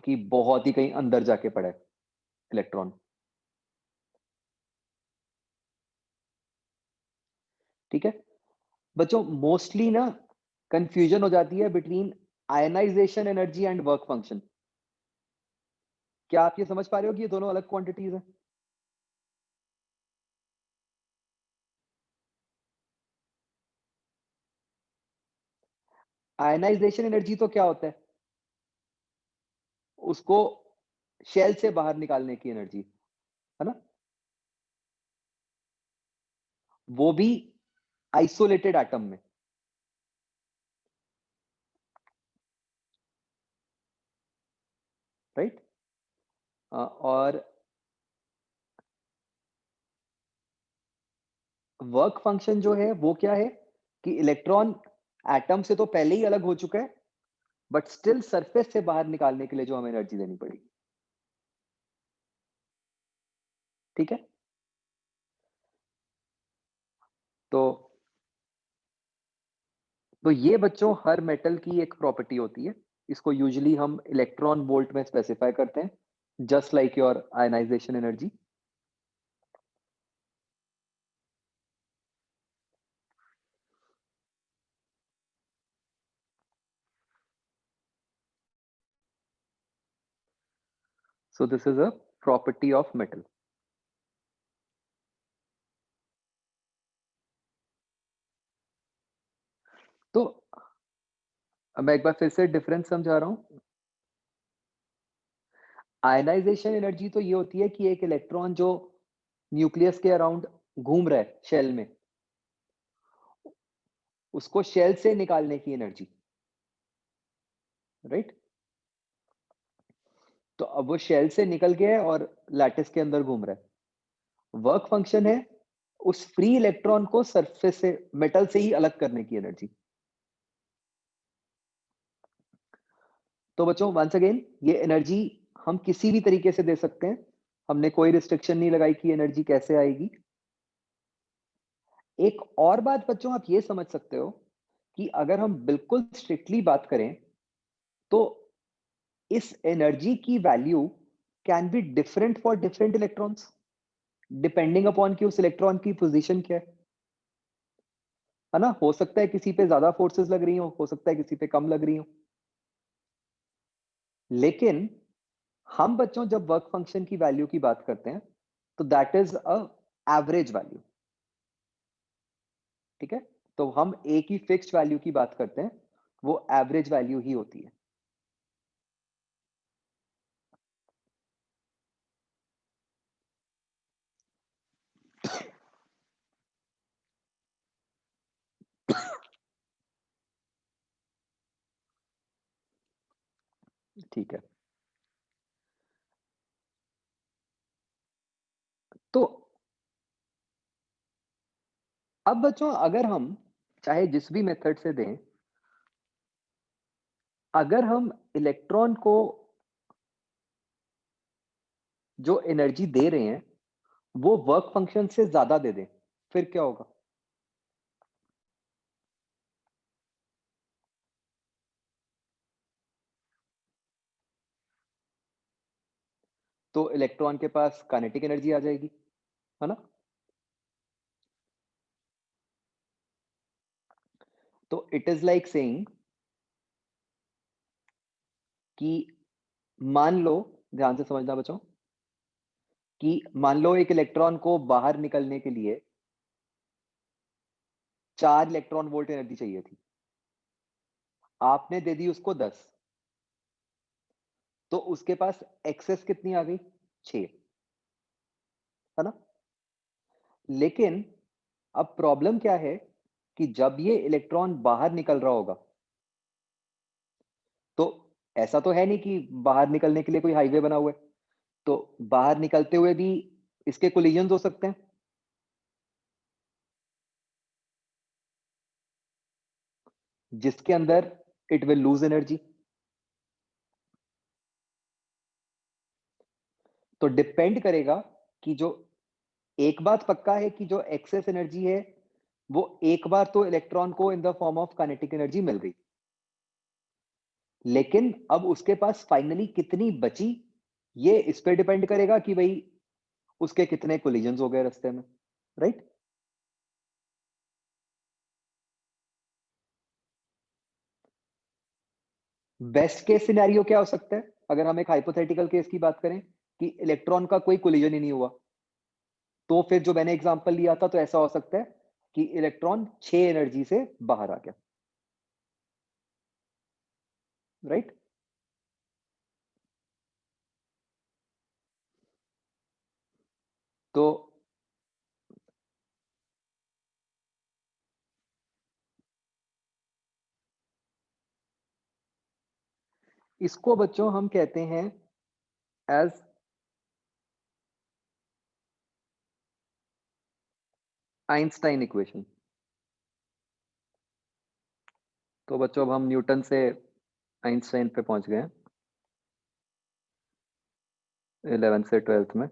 कि बहुत ही कहीं अंदर जाके पड़ा है इलेक्ट्रॉन। ठीक है? बच्चों मोस्टली ना कन्फ्यूजन हो जाती है between ionisation energy and work function. क्या आप ये समझ पा रहे हो कि ये दोनों अलग क्वांटिटीज हैं? आयनाइजेशन एनर्जी तो क्या होता है? उसको शेल से बाहर निकालने की एनर्जी, है ना? वो भी आइसोलेटेड एटम में। राइट? और वर्क फंक्शन जो है वो क्या है कि इलेक्ट्रॉन एटम से तो पहले ही अलग हो चुका है, बट स्टिल सरफेस से बाहर निकालने के लिए जो हमें एनर्जी देनी पड़ेगी। ठीक है? तो ये बच्चों हर मेटल की एक प्रॉपर्टी होती है। इसको यूजुअली हम इलेक्ट्रॉन वोल्ट में स्पेसिफाई करते हैं, just like your ionisation energy. So this is a property of metal. तो मैं एक बार फिर से डिफरेंस समझा रहा हूं। आयनाइजेशन एनर्जी तो ये होती है कि एक इलेक्ट्रॉन जो न्यूक्लियस के अराउंड घूम रहा है शेल में, उसको शेल से निकालने की एनर्जी। राइट? तो अब वो शेल से निकल गया है और लैटिस के अंदर घूम रहा है। वर्क फंक्शन है उस फ्री इलेक्ट्रॉन को सरफेस से, मेटल से ही अलग करने की एनर्जी। तो बच्चों वंस अगेन ये एनर्जी हम किसी भी तरीके से दे सकते हैं। हमने कोई रिस्ट्रिक्शन नहीं लगाई कि एनर्जी कैसे आएगी। एक और बात बच्चों आप ये समझ सकते हो कि अगर हम बिल्कुल स्ट्रिक्टली बात करें तो इस एनर्जी की value can be different for different electrons depending upon कि उस इलेक्ट्रॉन की पोजीशन क्या है ना? हो सकता है किसी पे ज्यादा फोर्सेस लग रही हो सकता है किसी पे कम लग रही हो। लेकिन हम बच्चों जब वर्क फंक्शन की वैल्यू की बात करते हैं तो that is a average value. ठीक है? तो हम एक ही फिक्स्ड वैल्यू की बात करते हैं, वो एवरेज वैल्यू ही होती है। ठीक है? तो अब बच्चों अगर हम चाहे जिस भी मेथड से दें, अगर हम इलेक्ट्रॉन को जो एनर्जी दे रहे हैं वो वर्क फंक्शन से ज्यादा दे दें, फिर क्या होगा? तो इलेक्ट्रॉन के पास काइनेटिक एनर्जी आ जाएगी, है ना? तो इट इज लाइक सेइंग कि मान लो, ध्यान से समझना बच्चों, कि मान लो एक इलेक्ट्रॉन को बाहर निकलने के लिए 4 इलेक्ट्रॉन वोल्ट एनर्जी चाहिए थी, आपने दे दी उसको 10, तो उसके पास एक्सेस कितनी आ गई? 6, है ना? लेकिन अब प्रॉब्लम क्या है कि जब ये इलेक्ट्रॉन बाहर निकल रहा होगा, तो ऐसा तो है नहीं कि बाहर निकलने के लिए कोई हाईवे बना हुआ है, तो बाहर निकलते हुए भी इसके कोलिजन्स हो सकते हैं, जिसके अंदर इट विल लूज एनर्जी। तो डिपेंड करेगा कि जो एक बात पक्का है कि जो एक्सेस एनर्जी है वो एक बार तो इलेक्ट्रॉन को in the form of kinetic energy मिल गई, लेकिन अब उसके पास फाइनली कितनी बची ये इस पे डिपेंड करेगा कि भाई उसके कितने कोलिजन्स हो गए रास्ते में, राइट? बेस्ट केस सिनेरियो क्या हो सकता है अगर हम एक हाइपोथेटिकल केस की बात करें कि इलेक्ट्रॉन का कोई कोलिजन ही नहीं हुआ, तो फिर जो मैंने एग्जांपल लिया था तो ऐसा हो सकता है कि इलेक्ट्रॉन 6 एनर्जी से बाहर आ गया, राइट? तो इसको बच्चों हम कहते हैं एज आइंस्टाइन इक्वेशन। तो बच्चों अब हम न्यूटन से आइंस्टाइन पे पहुंच गए हैं 11th से 12th में।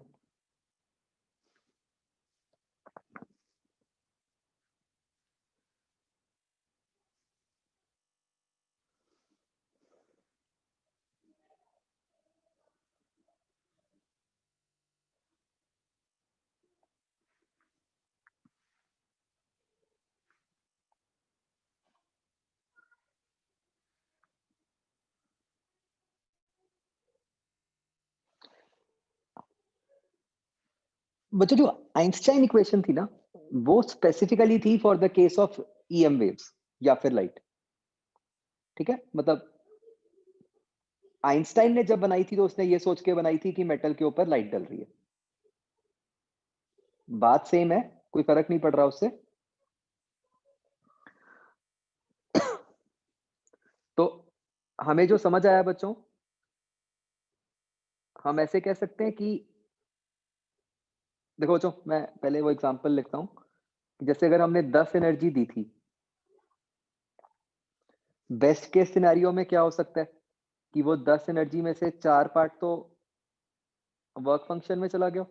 बच्चों जो आइंस्टाइन इक्वेशन थी ना वो स्पेसिफिकली थी for the case of EM waves या फिर लाइट, ठीक है? मतलब आइंस्टाइन ने जब बनाई थी तो उसने ये सोच के बनाई थी कि मेटल के ऊपर लाइट डल रही है। बात सेम है, कोई फर्क नहीं पड़ रहा उससे। तो हमें जो समझ आया बच्चों, हम ऐसे कह सकते हैं कि देखो बच्चों मैं पहले वो एग्जांपल लिखता हूं कि जैसे अगर हमने 10 एनर्जी दी थी, बेस्ट केस सिनेरियो में क्या हो सकता है कि वो 10 एनर्जी में से 4 पार्ट तो वर्क फंक्शन में चला गया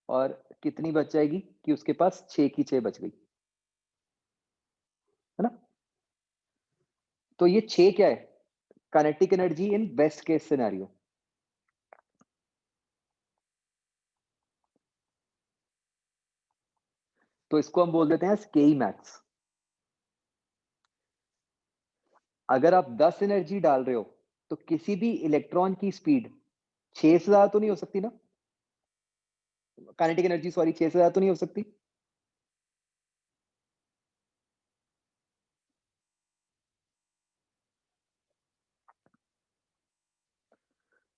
और कितनी बच जाएगी कि उसके पास 6 की 6 बच गई, है ना? तो ये 6 क्या है? Kinetic energy in best case scenario. तो इसको हम बोल देते हैं स्केई मैक्स। अगर आप 10 एनर्जी डाल रहे हो तो किसी भी इलेक्ट्रॉन की स्पीड 6 से ज्यादा तो नहीं हो सकती ना, काइनेटिक एनर्जी सॉरी 6 से ज्यादा तो नहीं हो सकती।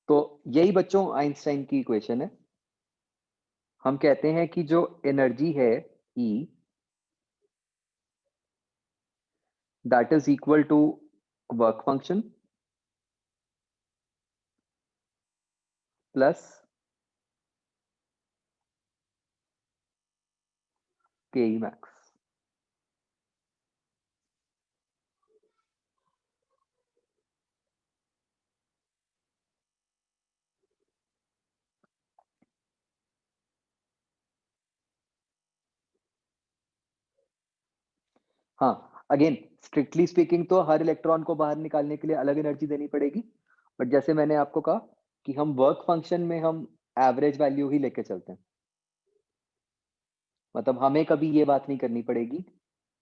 तो यही बच्चों आइंस्टाइन की इक्वेशन है। हम कहते हैं कि जो एनर्जी है E that is equal to work function plus K E max. हाँ अगेन स्ट्रिक्टली स्पीकिंग तो हर इलेक्ट्रॉन को बाहर निकालने के लिए अलग एनर्जी देनी पड़ेगी, बट जैसे मैंने आपको कहा कि हम वर्क फंक्शन में हम एवरेज वैल्यू ही लेके चलते हैं। मतलब हमें कभी ये बात नहीं करनी पड़ेगी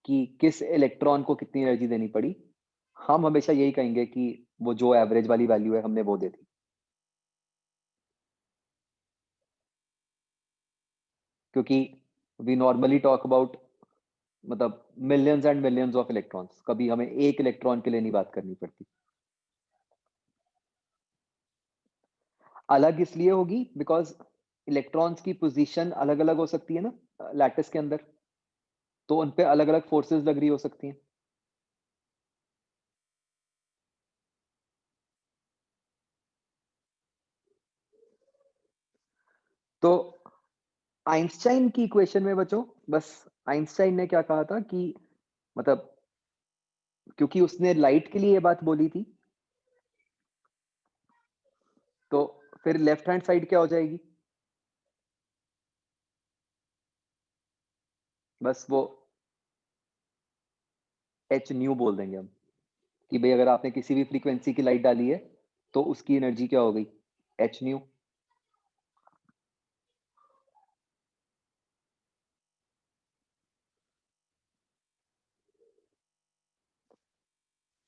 कि किस इलेक्ट्रॉन को कितनी एनर्जी देनी पड़ी, हम हमेशा यही कहेंगे कि वो जो एवरेज वाली वैल्यू है हमने वो दे दी, क्योंकि वी नॉर्मली टॉक अबाउट मतलब millions and millions of electrons, कभी हमें एक इलेक्ट्रॉन के लिए नहीं बात करनी पड़ती। अलग इसलिए होगी बिकॉज इलेक्ट्रॉन्स की पोजीशन अलग अलग हो सकती है ना लैटिस के अंदर, तो उन पे अलग अलग फोर्सेस लग रही हो सकती हैं। तो आइंस्टाइन की इक्वेशन में बच्चों बस आइंस्टाइन ने क्या कहा था कि मतलब क्योंकि उसने लाइट के लिए ये बात बोली थी, तो फिर लेफ्ट हैंड साइड क्या हो जाएगी? बस वो एच न्यू बोल देंगे हम कि भाई अगर आपने किसी भी फ्रीक्वेंसी की लाइट डाली है तो उसकी एनर्जी क्या हो गई, h nu.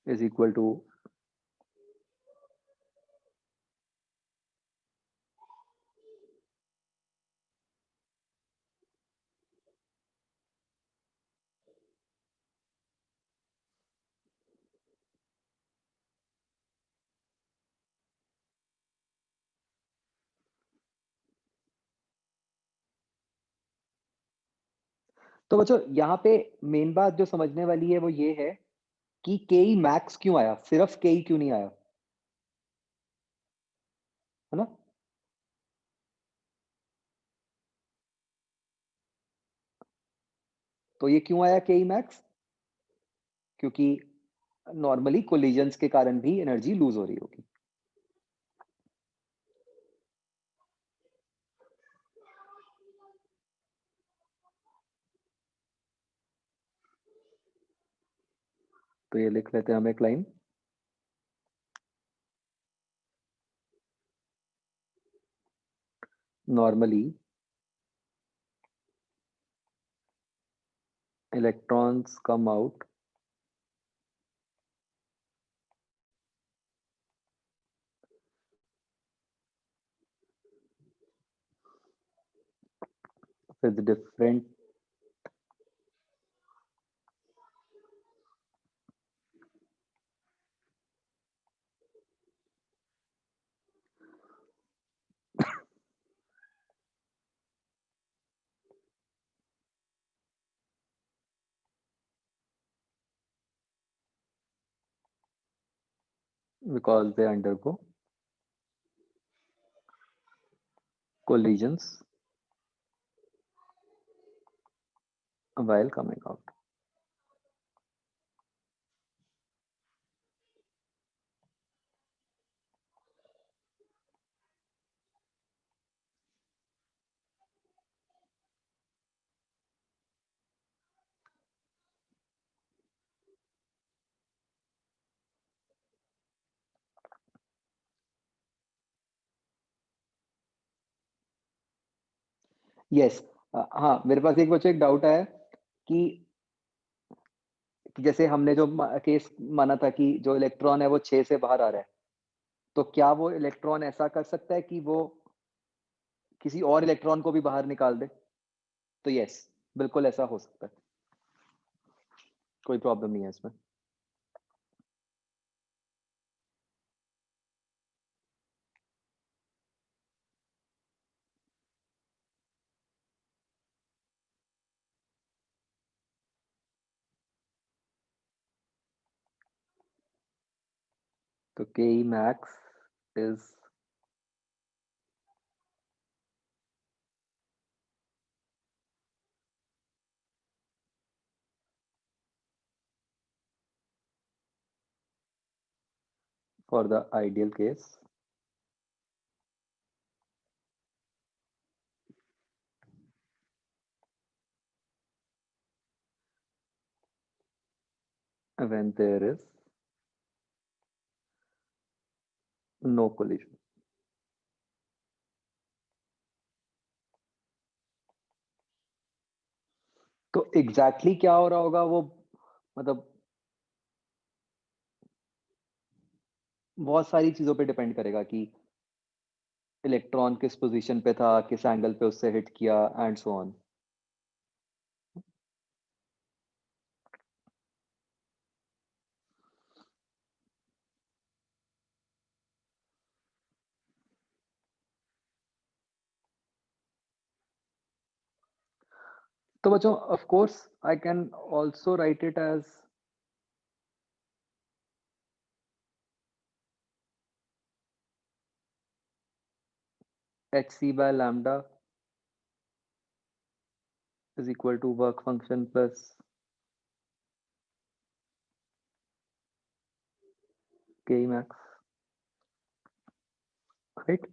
Is equal to तो बच्चों यहाँ पे मेन बात जो समझने वाली है वो ये है कि के मैक्स क्यों आया, सिर्फ के क्यों नहीं आया, है ना। तो ये क्यों आया के मैक्स, क्योंकि नॉर्मली कोलिजन्स के कारण भी एनर्जी लूज हो रही होगी। तो ये लिख लेते हैं हम एक line, normally electrons come out with different because they undergo collisions while coming out. Yes, हाँ मेरे पास एक बच्चे एक डाउट आया कि जैसे हमने जो केस माना था कि जो इलेक्ट्रॉन है वो 6 से बाहर आ रहा है, तो क्या वो इलेक्ट्रॉन ऐसा कर सकता है कि वो किसी और इलेक्ट्रॉन को भी बाहर निकाल दे। तो यस, बिल्कुल ऐसा हो सकता है, कोई प्रॉब्लम नहीं है इसमें। तो के max is for the ideal case when there is no collision। तो एग्जैक्टली क्या हो रहा होगा वो, मतलब बहुत सारी चीजों पे डिपेंड करेगा कि इलेक्ट्रॉन किस पोजीशन पे था, किस एंगल पे उससे हिट किया एंड सो ऑन। तो बच्चों of course I can also write it as hc by lambda is equal to work function plus k max, right।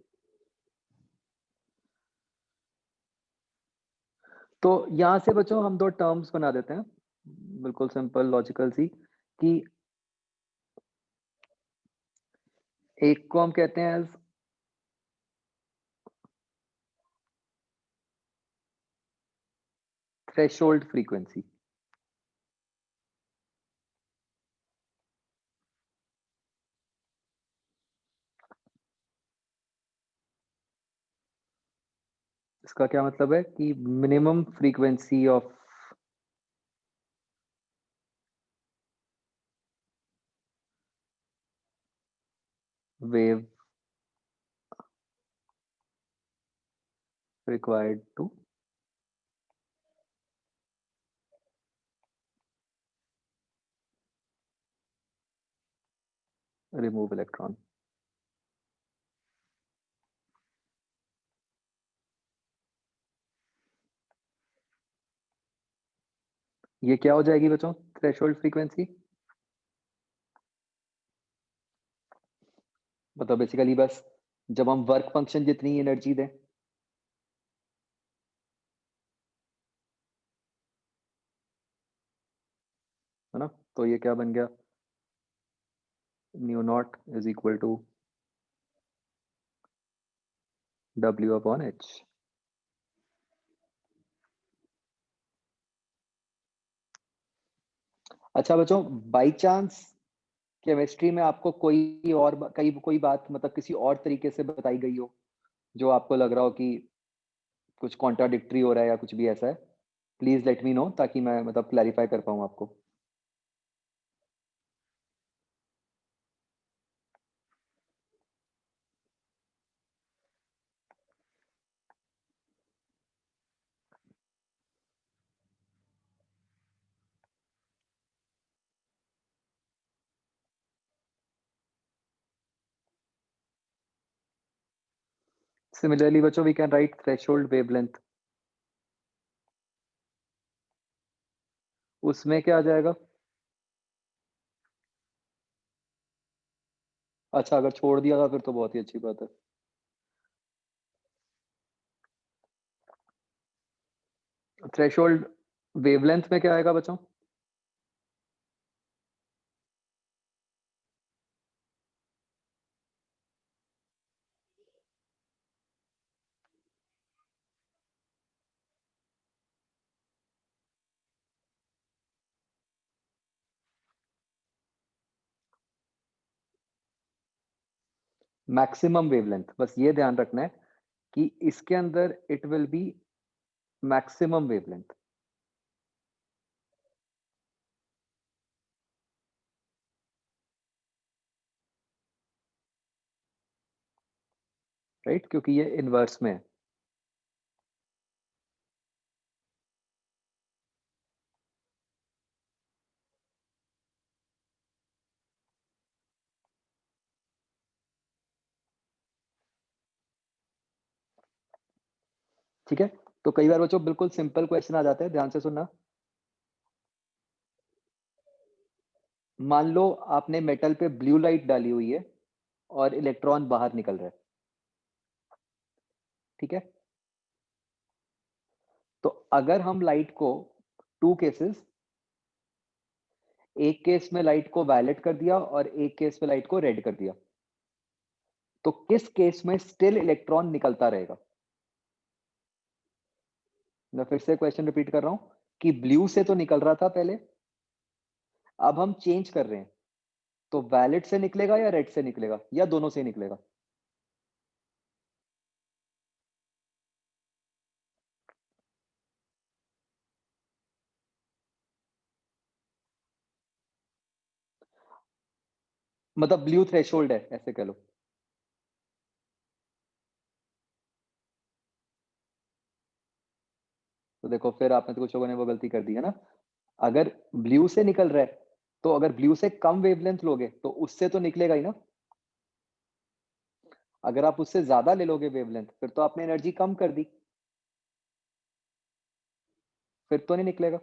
तो यहाँ से बच्चों हम 2 टर्म्स बना देते हैं, बिल्कुल सिंपल लॉजिकल सी, कि एक को हम कहते हैं एज़ थ्रेशोल्ड फ्रीक्वेंसी। इसका क्या मतलब है कि minimum frequency of wave required to remove electron। ये क्या हो जाएगी बच्चों थ्रेशोल्ड फ्रीक्वेंसी? मतलब बेसिकली बस जब हम वर्क फंक्शन जितनी एनर्जी दें, है ना, तो ये क्या बन गया, mu naught is equal to W upon H। अच्छा बच्चों, बाई चांस केमिस्ट्री में आपको कोई बात मतलब किसी और तरीके से बताई गई हो, जो आपको लग रहा हो कि कुछ कॉन्ट्राडिक्टरी हो रहा है या कुछ भी ऐसा है, प्लीज लेट मी नो, ताकि मैं मतलब क्लैरिफाई कर पाऊँ आपको। Similarly बच्चों, we can write threshold wavelength। उसमें क्या आ जाएगा? अच्छा, अगर छोड़ दिया था फिर तो बहुत ही अच्छी बात है। थ्रेशोल्ड वेवलेंथ में क्या आएगा बच्चों? मैक्सिमम वेवलेंथ, बस ये ध्यान रखना है कि इसके अंदर it will be maximum wavelength, right, क्योंकि ये इनवर्स में है। ठीक है, तो कई बार बच्चों बिल्कुल सिंपल क्वेश्चन आ जाते हैं, ध्यान से सुनना। मान लो आपने मेटल पे ब्लू लाइट डाली हुई है और इलेक्ट्रॉन बाहर निकल रहा है, ठीक है। तो अगर हम लाइट को, टू केसेस, एक केस में लाइट को वायलेट कर दिया और एक केस में लाइट को रेड कर दिया, तो किस केस में स्टिल इलेक्ट्रॉन निकलता रहेगा? मैं फिर से क्वेश्चन रिपीट कर रहा हूं कि ब्लू से तो निकल रहा था पहले, अब हम चेंज कर रहे हैं, तो वैलेट से निकलेगा या रेड से निकलेगा या दोनों से निकलेगा? मतलब ब्लू थ्रेशोल्ड है, ऐसे कह लो। तो देखो फिर आपने तो कुछ लोगों ने वो गलती कर दी है ना। अगर ब्लू से निकल रहा है, तो अगर ब्लू से कम वेवलेंथ लोगे तो उससे तो निकलेगा ही ना। अगर आप उससे ज्यादा ले लोगे वेवलेंथ, फिर तो आपने एनर्जी कम कर दी, फिर तो नहीं निकलेगा।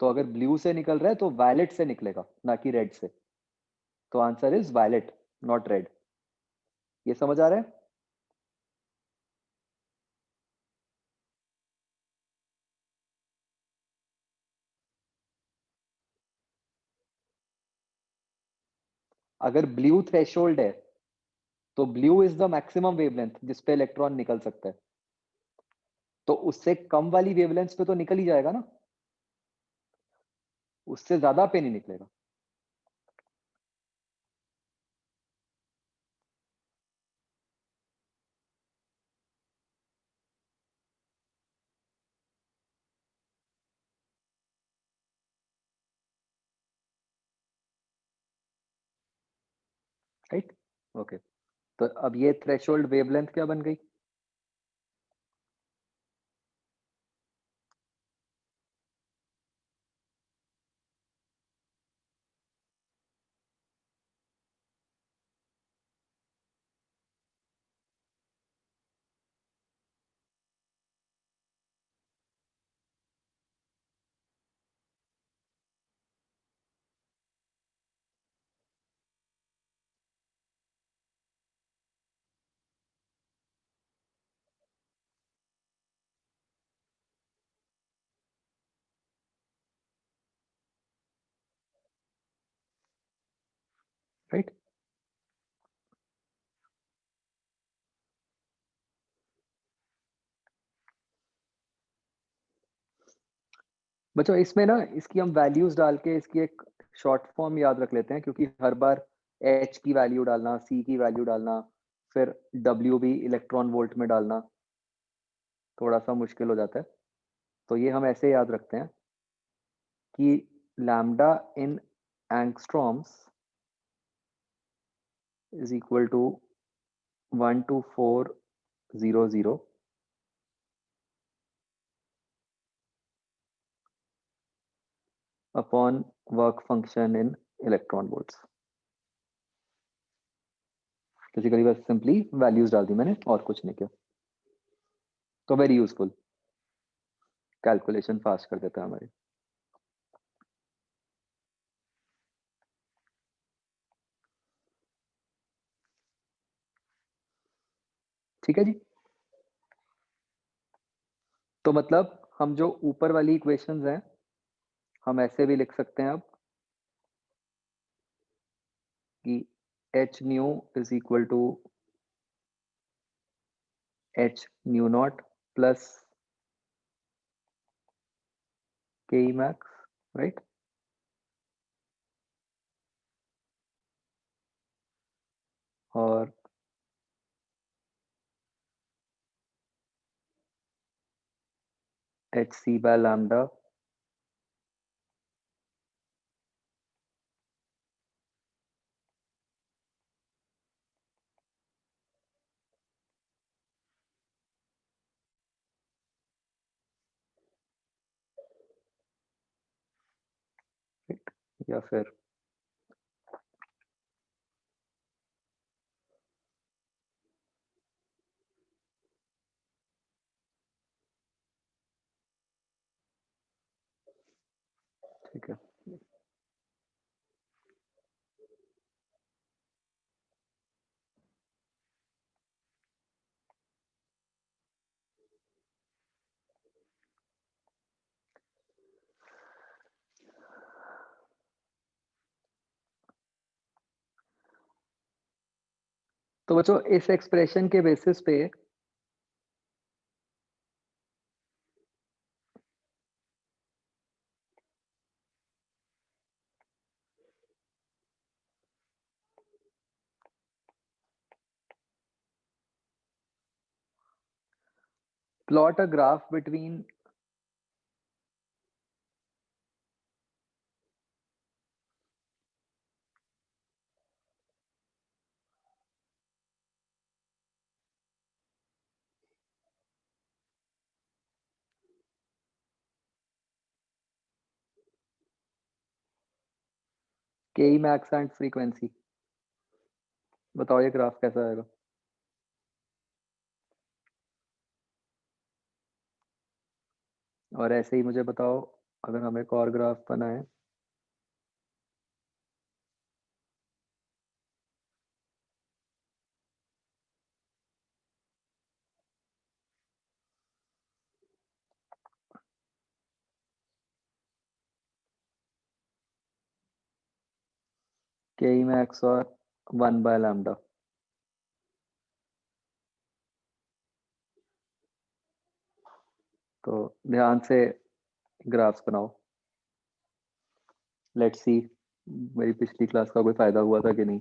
तो अगर ब्लू से निकल रहा है तो वायलेट से निकलेगा, ना कि रेड से। तो answer is violet, not red. ये समझ आ रहा है? अगर ब्लू थ्रेशोल्ड है तो blue is the maximum wavelength जिस पे इलेक्ट्रॉन निकल सकता है, तो उससे कम वाली वेवलेंथ पे तो निकल ही जाएगा ना, उससे ज्यादा पे नहीं निकलेगा। Right, okay. तो अब ये थ्रेशोल्ड वेवलेंथ क्या बन गई? राइट, बच्चों इसमें ना इसकी हम वैल्यूज डाल के इसकी एक शॉर्ट फॉर्म याद रख लेते हैं, क्योंकि हर बार एच की वैल्यू डालना, सी की वैल्यू डालना, फिर डब्ल्यू भी इलेक्ट्रॉन वोल्ट में डालना थोड़ा सा मुश्किल हो जाता है। तो ये हम ऐसे याद रखते हैं कि lambda in angstroms is equal to 12400 upon work function in electron volts. Basically बस सिंपली वैल्यूज डाल दी मैंने और कुछ नहीं किया। तो वेरी यूजफुल, कैलकुलेशन फास्ट कर देता है हमारी। ठीक है जी। तो मतलब हम जो ऊपर वाली इक्वेशंस हैं हम ऐसे भी लिख सकते हैं अब कि h nu is equal to h nu naught plus K E max, right. और एच सी बाय लैम्डा या फिर ठीक है। तो बच्चों इस एक्सप्रेशन के बेसिस पे प्लॉट अ ग्राफ बिटवीन के ई मैक्स एंड फ्रीक्वेंसी। बताओ ये ग्राफ कैसा आएगा? और ऐसे ही मुझे बताओ अगर हमें एक और ग्राफ बनाए। के ई मैक्स और 1/λ। तो ध्यान से ग्राफ्स बनाओ। लेट्स सी मेरी पिछली क्लास का कोई फायदा हुआ था कि नहीं।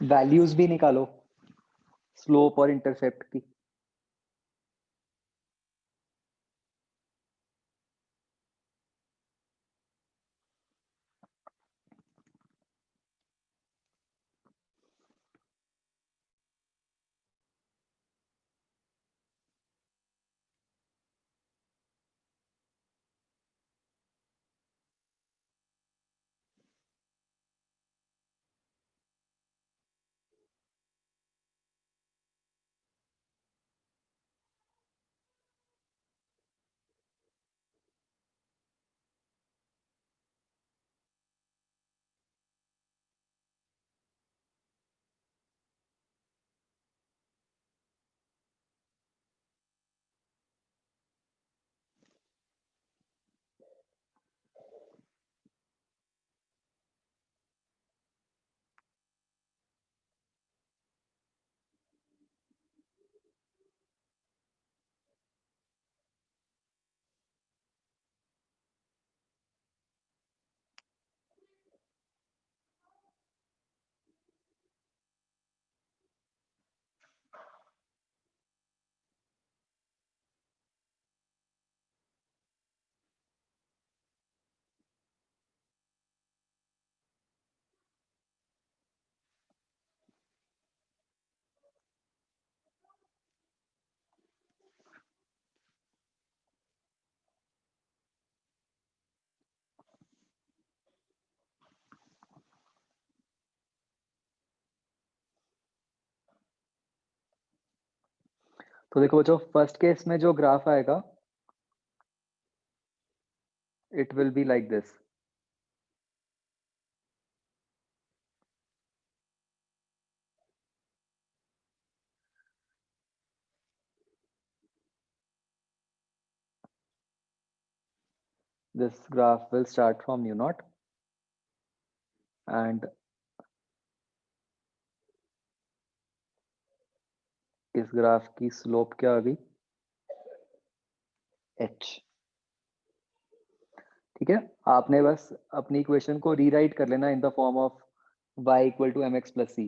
वैल्यूज भी निकालो स्लोप और इंटरसेप्ट की। तो देखो बच्चों, फर्स्ट केस में जो ग्राफ आएगा it will be like this. This graph will start from u naught and इस ग्राफ की स्लोप क्या आ गई, h। ठीक है, आपने बस अपनी इक्वेशन को रीराइट कर लेना in the form of y equal to mx plus c।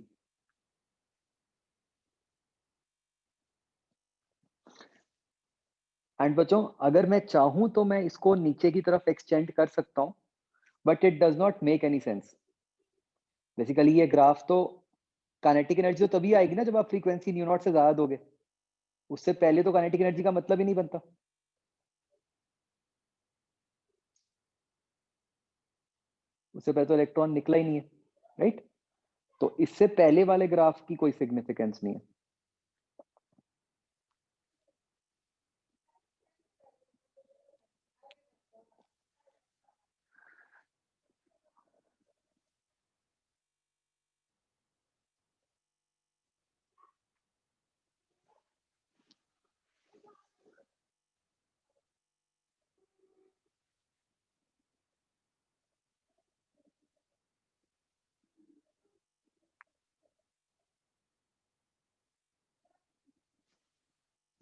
And बच्चों, अगर मैं चाहूं तो मैं इसको नीचे की तरफ एक्सटेंड कर सकता हूं, but it does not make any sense. Basically ये ग्राफ तो काइनेटिक एनर्जी तो तभी आएगी ना जब आप फ्रीक्वेंसी न्यू नॉट से ज्यादा दोगे। उससे पहले तो काइनेटिक एनर्जी का मतलब ही नहीं बनता। उससे पहले तो इलेक्ट्रॉन निकला ही नहीं है, राइट। तो इससे पहले वाले ग्राफ की कोई सिग्निफिकेंस नहीं है।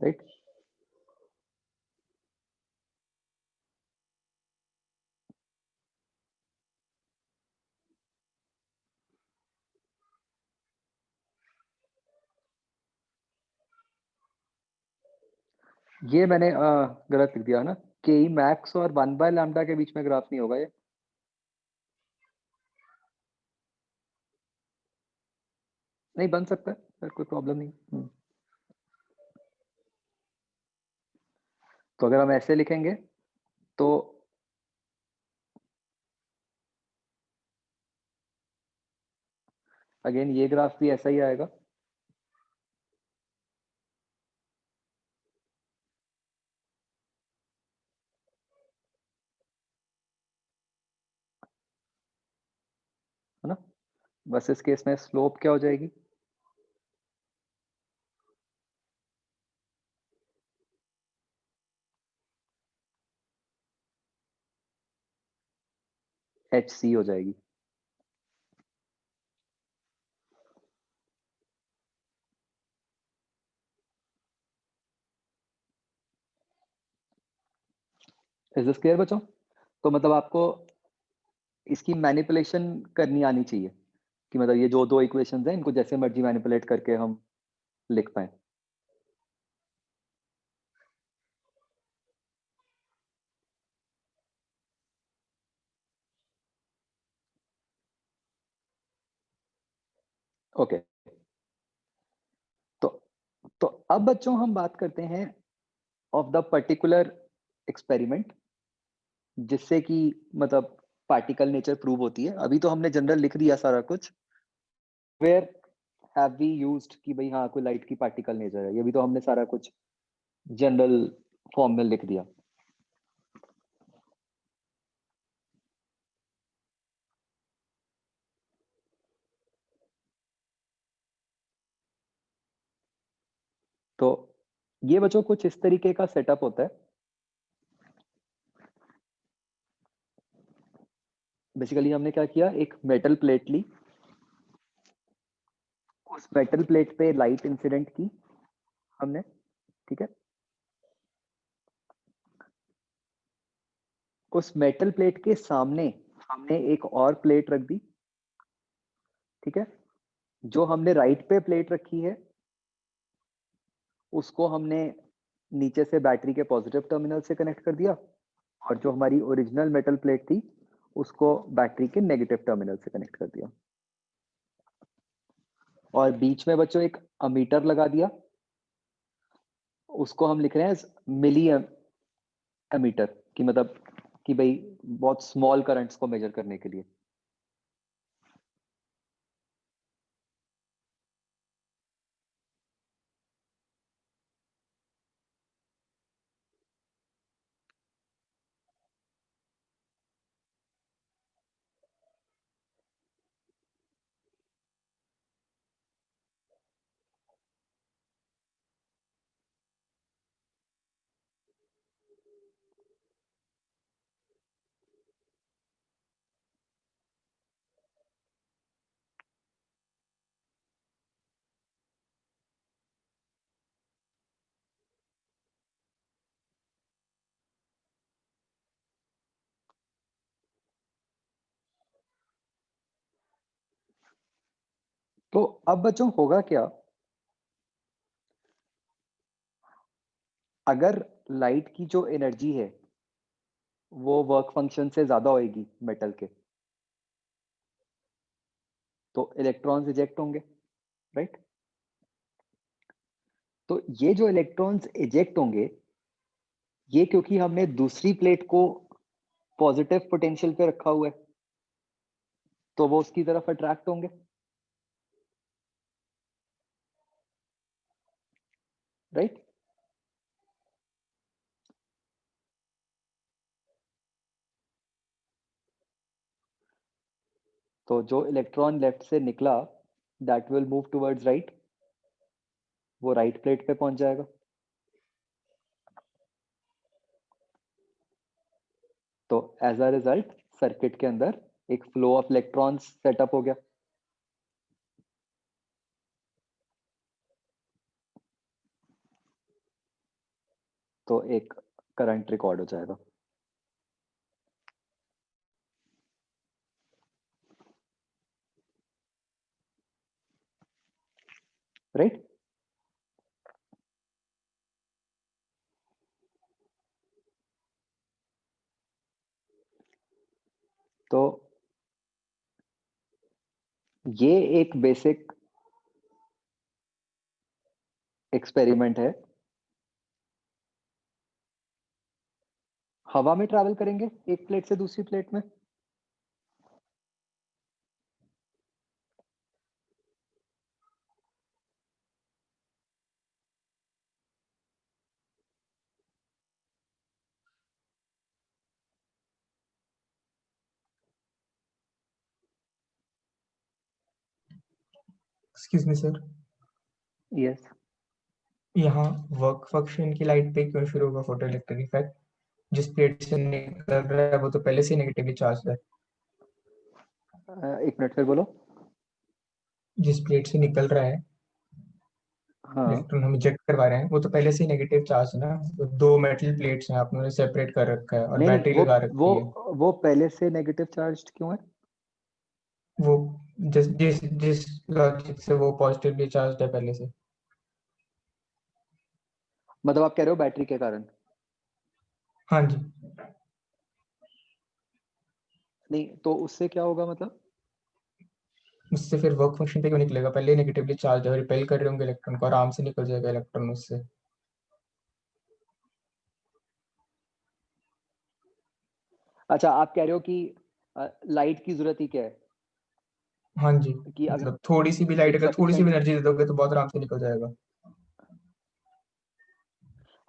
राइट। ये मैंने गलत लिख दिया ना, के ई मैक्स और 1/λ के बीच में ग्राफ नहीं होगा ये। नहीं बन सकता है सर, कोई प्रॉब्लम नहीं। तो अगर हम ऐसे लिखेंगे तो अगेन ये ग्राफ भी ऐसा ही आएगा। है ना, बस इस केस में स्लोप क्या हो जाएगी, एच सी हो जाएगी। इज दिस क्लियर बच्चों? तो मतलब आपको इसकी मैनिपुलेशन करनी आनी चाहिए कि मतलब ये जो दो इक्वेशंस हैं इनको जैसे मर्जी मैनिपुलेट करके हम लिख पाए। ओके, तो तो अब बच्चों हम बात करते हैं ऑफ द पर्टिकुलर एक्सपेरिमेंट जिससे कि मतलब पार्टिकल नेचर प्रूव होती है। अभी तो हमने जनरल लिख दिया सारा कुछ, वेयर हैव वी यूज्ड कि भाई हाँ कोई लाइट की पार्टिकल नेचर है, ये भी तो हमने सारा कुछ जनरल फॉर्म में लिख दिया। तो ये बच्चों कुछ इस तरीके का सेटअप होता है। बेसिकली हमने क्या किया, एक मेटल प्लेट ली, उस मेटल प्लेट पे लाइट इंसिडेंट की हमने, ठीक है। उस मेटल प्लेट के सामने हमने एक और प्लेट रख दी, ठीक है। जो हमने राइट पे प्लेट रखी है उसको हमने नीचे से बैटरी के पॉजिटिव टर्मिनल से कनेक्ट कर दिया, और जो हमारी ओरिजिनल मेटल प्लेट थी उसको बैटरी के नेगेटिव टर्मिनल से कनेक्ट कर दिया, और बीच में बच्चों एक अमीटर लगा दिया, उसको हम लिख रहे हैं मिली एमीटर, की मतलब कि भाई बहुत स्मॉल करंट्स को मेजर करने के लिए। तो अब बच्चों होगा क्या, अगर लाइट की जो एनर्जी है वो वर्क फंक्शन से ज्यादा होगी मेटल के, तो इलेक्ट्रॉन्स इजेक्ट होंगे, राइट। तो ये जो इलेक्ट्रॉन्स इजेक्ट होंगे, ये क्योंकि हमने दूसरी प्लेट को पॉजिटिव पोटेंशियल पे रखा हुआ है तो वो उसकी तरफ अट्रैक्ट होंगे, राइट। तो जो इलेक्ट्रॉन लेफ्ट से निकला that will move towards right, वो राइट प्लेट पे पहुंच जाएगा। तो एज अ रिजल्ट सर्किट के अंदर एक फ्लो ऑफ इलेक्ट्रॉन्स सेटअप हो गया। तो एक करंट रिकॉर्ड हो जाएगा, राइट। तो ये एक बेसिक एक्सपेरिमेंट है। हवा में ट्रैवल करेंगे एक प्लेट से दूसरी प्लेट में। Excuse me sir, yes. यहाँ वर्क फंक्शन की लाइट पे क्यों शुरू होगा फोटो इलेक्ट्रिक इफेक्ट? जिस प्लेट से निकल रहा है वो तो पहले से नेगेटिवली चार्ज है। एक मिनट फिर बोलो। जिस प्लेट से निकल रहा है हाँ इलेक्ट्रॉन हम इजेक्ट करवा रहे हैं वो तो पहले से ही नेगेटिव चार्ज है ना। तो दो मेटल प्लेट्स हैं, आपने सेपरेट कर रखा है और नहीं नहीं, बैटरी वो लगा वो रखी है। वो पहले से नेगेटिव चार्ज क्यों है? वो जिस जिस जिस लॉजिक से वो पॉजिटिवली चार्ज है पहले से। मतलब आप कह रहे हो बैटरी के कारण? हाँ जी। नहीं तो उससे क्या होगा मतलब? उससे फिर वर्क फंक्शन पे क्यों निकलेगा? पहले ही नेगेटिवली चार्ज है, रिपेल कर रहे होंगे इलेक्ट्रॉन को, आराम से निकल जाएगा इलेक्ट्रॉन उससे। अच्छा, आप कह रहे हो कि लाइट की जरूरत ही क्या है? हाँ जी, कि अगर मतलब थोड़ी सी भी लाइट, इफ अगर थोड़ी सी भी सफिशिएंट, एनर्जी दे दोगे तो बहुत आराम से निकल जाएगा।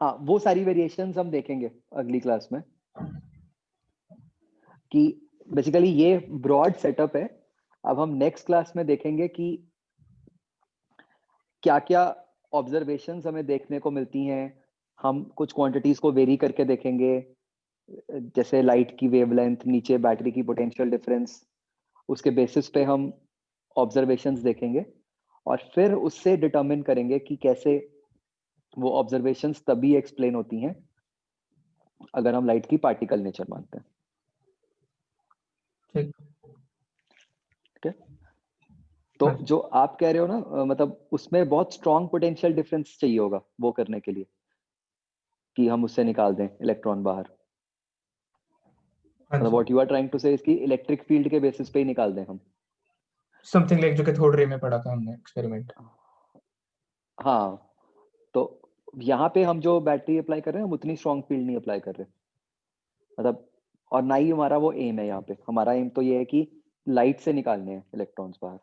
हाँ वो सारी वेरिएशंस हम देखेंगे अगली क्लास में, कि बेसिकली ये ब्रॉड सेटअप है। अब हम नेक्स्ट क्लास में देखेंगे कि क्या क्या ऑब्जर्वेशंस हमें देखने को मिलती हैं। हम कुछ क्वांटिटीज को वेरी करके देखेंगे, जैसे लाइट की वेवलेंथ, नीचे बैटरी की पोटेंशियल डिफरेंस। उसके बेसिस पे हम ऑब्जर्वेशंस देखेंगे और फिर उससे डिटरमिन करेंगे कि कैसे वो ऑब्जर्वेशंस तभी एक्सप्लेन होती हैं अगर हम लाइट की पार्टिकल नेचर मानते हैं। ठीक। ठीक है, तो हाँ जी। जो आप कह रहे हो ना, मतलब उसमें बहुत स्ट्रॉन्ग पोटेंशियल डिफरेंस चाहिए होगा वो करने के लिए, कि हम उससे निकाल दें इलेक्ट्रॉन बाहर। हाँ मतलब जी, what you are trying to say इसकी इलेक्ट्रिक फील्ड के बेसिस पे ही निकाल दें हम। समथिंग लाइक जो कि थर्ड रे में पढ़ा था हमने एक्सपेरिमेंट। हाँ, तो यहाँ पे हम जो बैटरी अप्लाई कर रहे हैं हम उतनी स्ट्रॉन्ग फील्ड नहीं अप्लाई कर रहे, मतलब, और ना ही हमारा वो एम है। यहाँ पे हमारा एम तो ये है कि लाइट से निकालने हैं इलेक्ट्रॉन्स बाहर।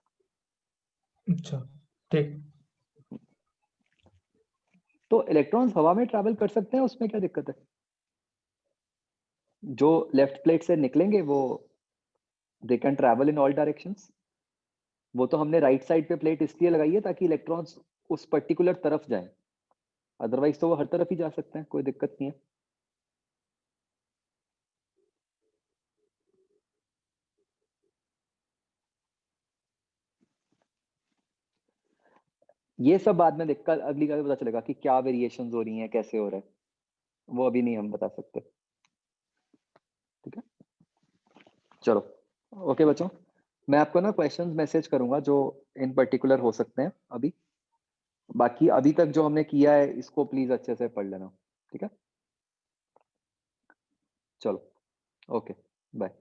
अच्छा, ठीक। तो इलेक्ट्रॉन्स हवा में ट्रैवल कर सकते हैं, उसमें क्या दिक्कत है? जो लेफ्ट प्लेट से निकलेंगे वो they can travel in all directions. वो तो हमने राइट साइड पे प्लेट इसलिए लगाई है ताकि इलेक्ट्रॉन्स उस पर्टिकुलर तरफ जाएं, अदरवाइज तो वो हर तरफ ही जा सकते हैं, कोई दिक्कत नहीं है। ये सब बाद में देख कर अगली बार पता चलेगा कि क्या वेरिएशंस हो रही हैं, कैसे हो रहा है, वो अभी नहीं हम बता सकते। ठीक है, चलो, ओके बच्चों, मैं आपको ना क्वेश्चंस मैसेज करूंगा जो इन पर्टिकुलर हो सकते हैं अभी। बाकी अभी तक जो हमने किया है इसको प्लीज अच्छे से पढ़ लेना। ठीक है, चलो, ओके, बाय।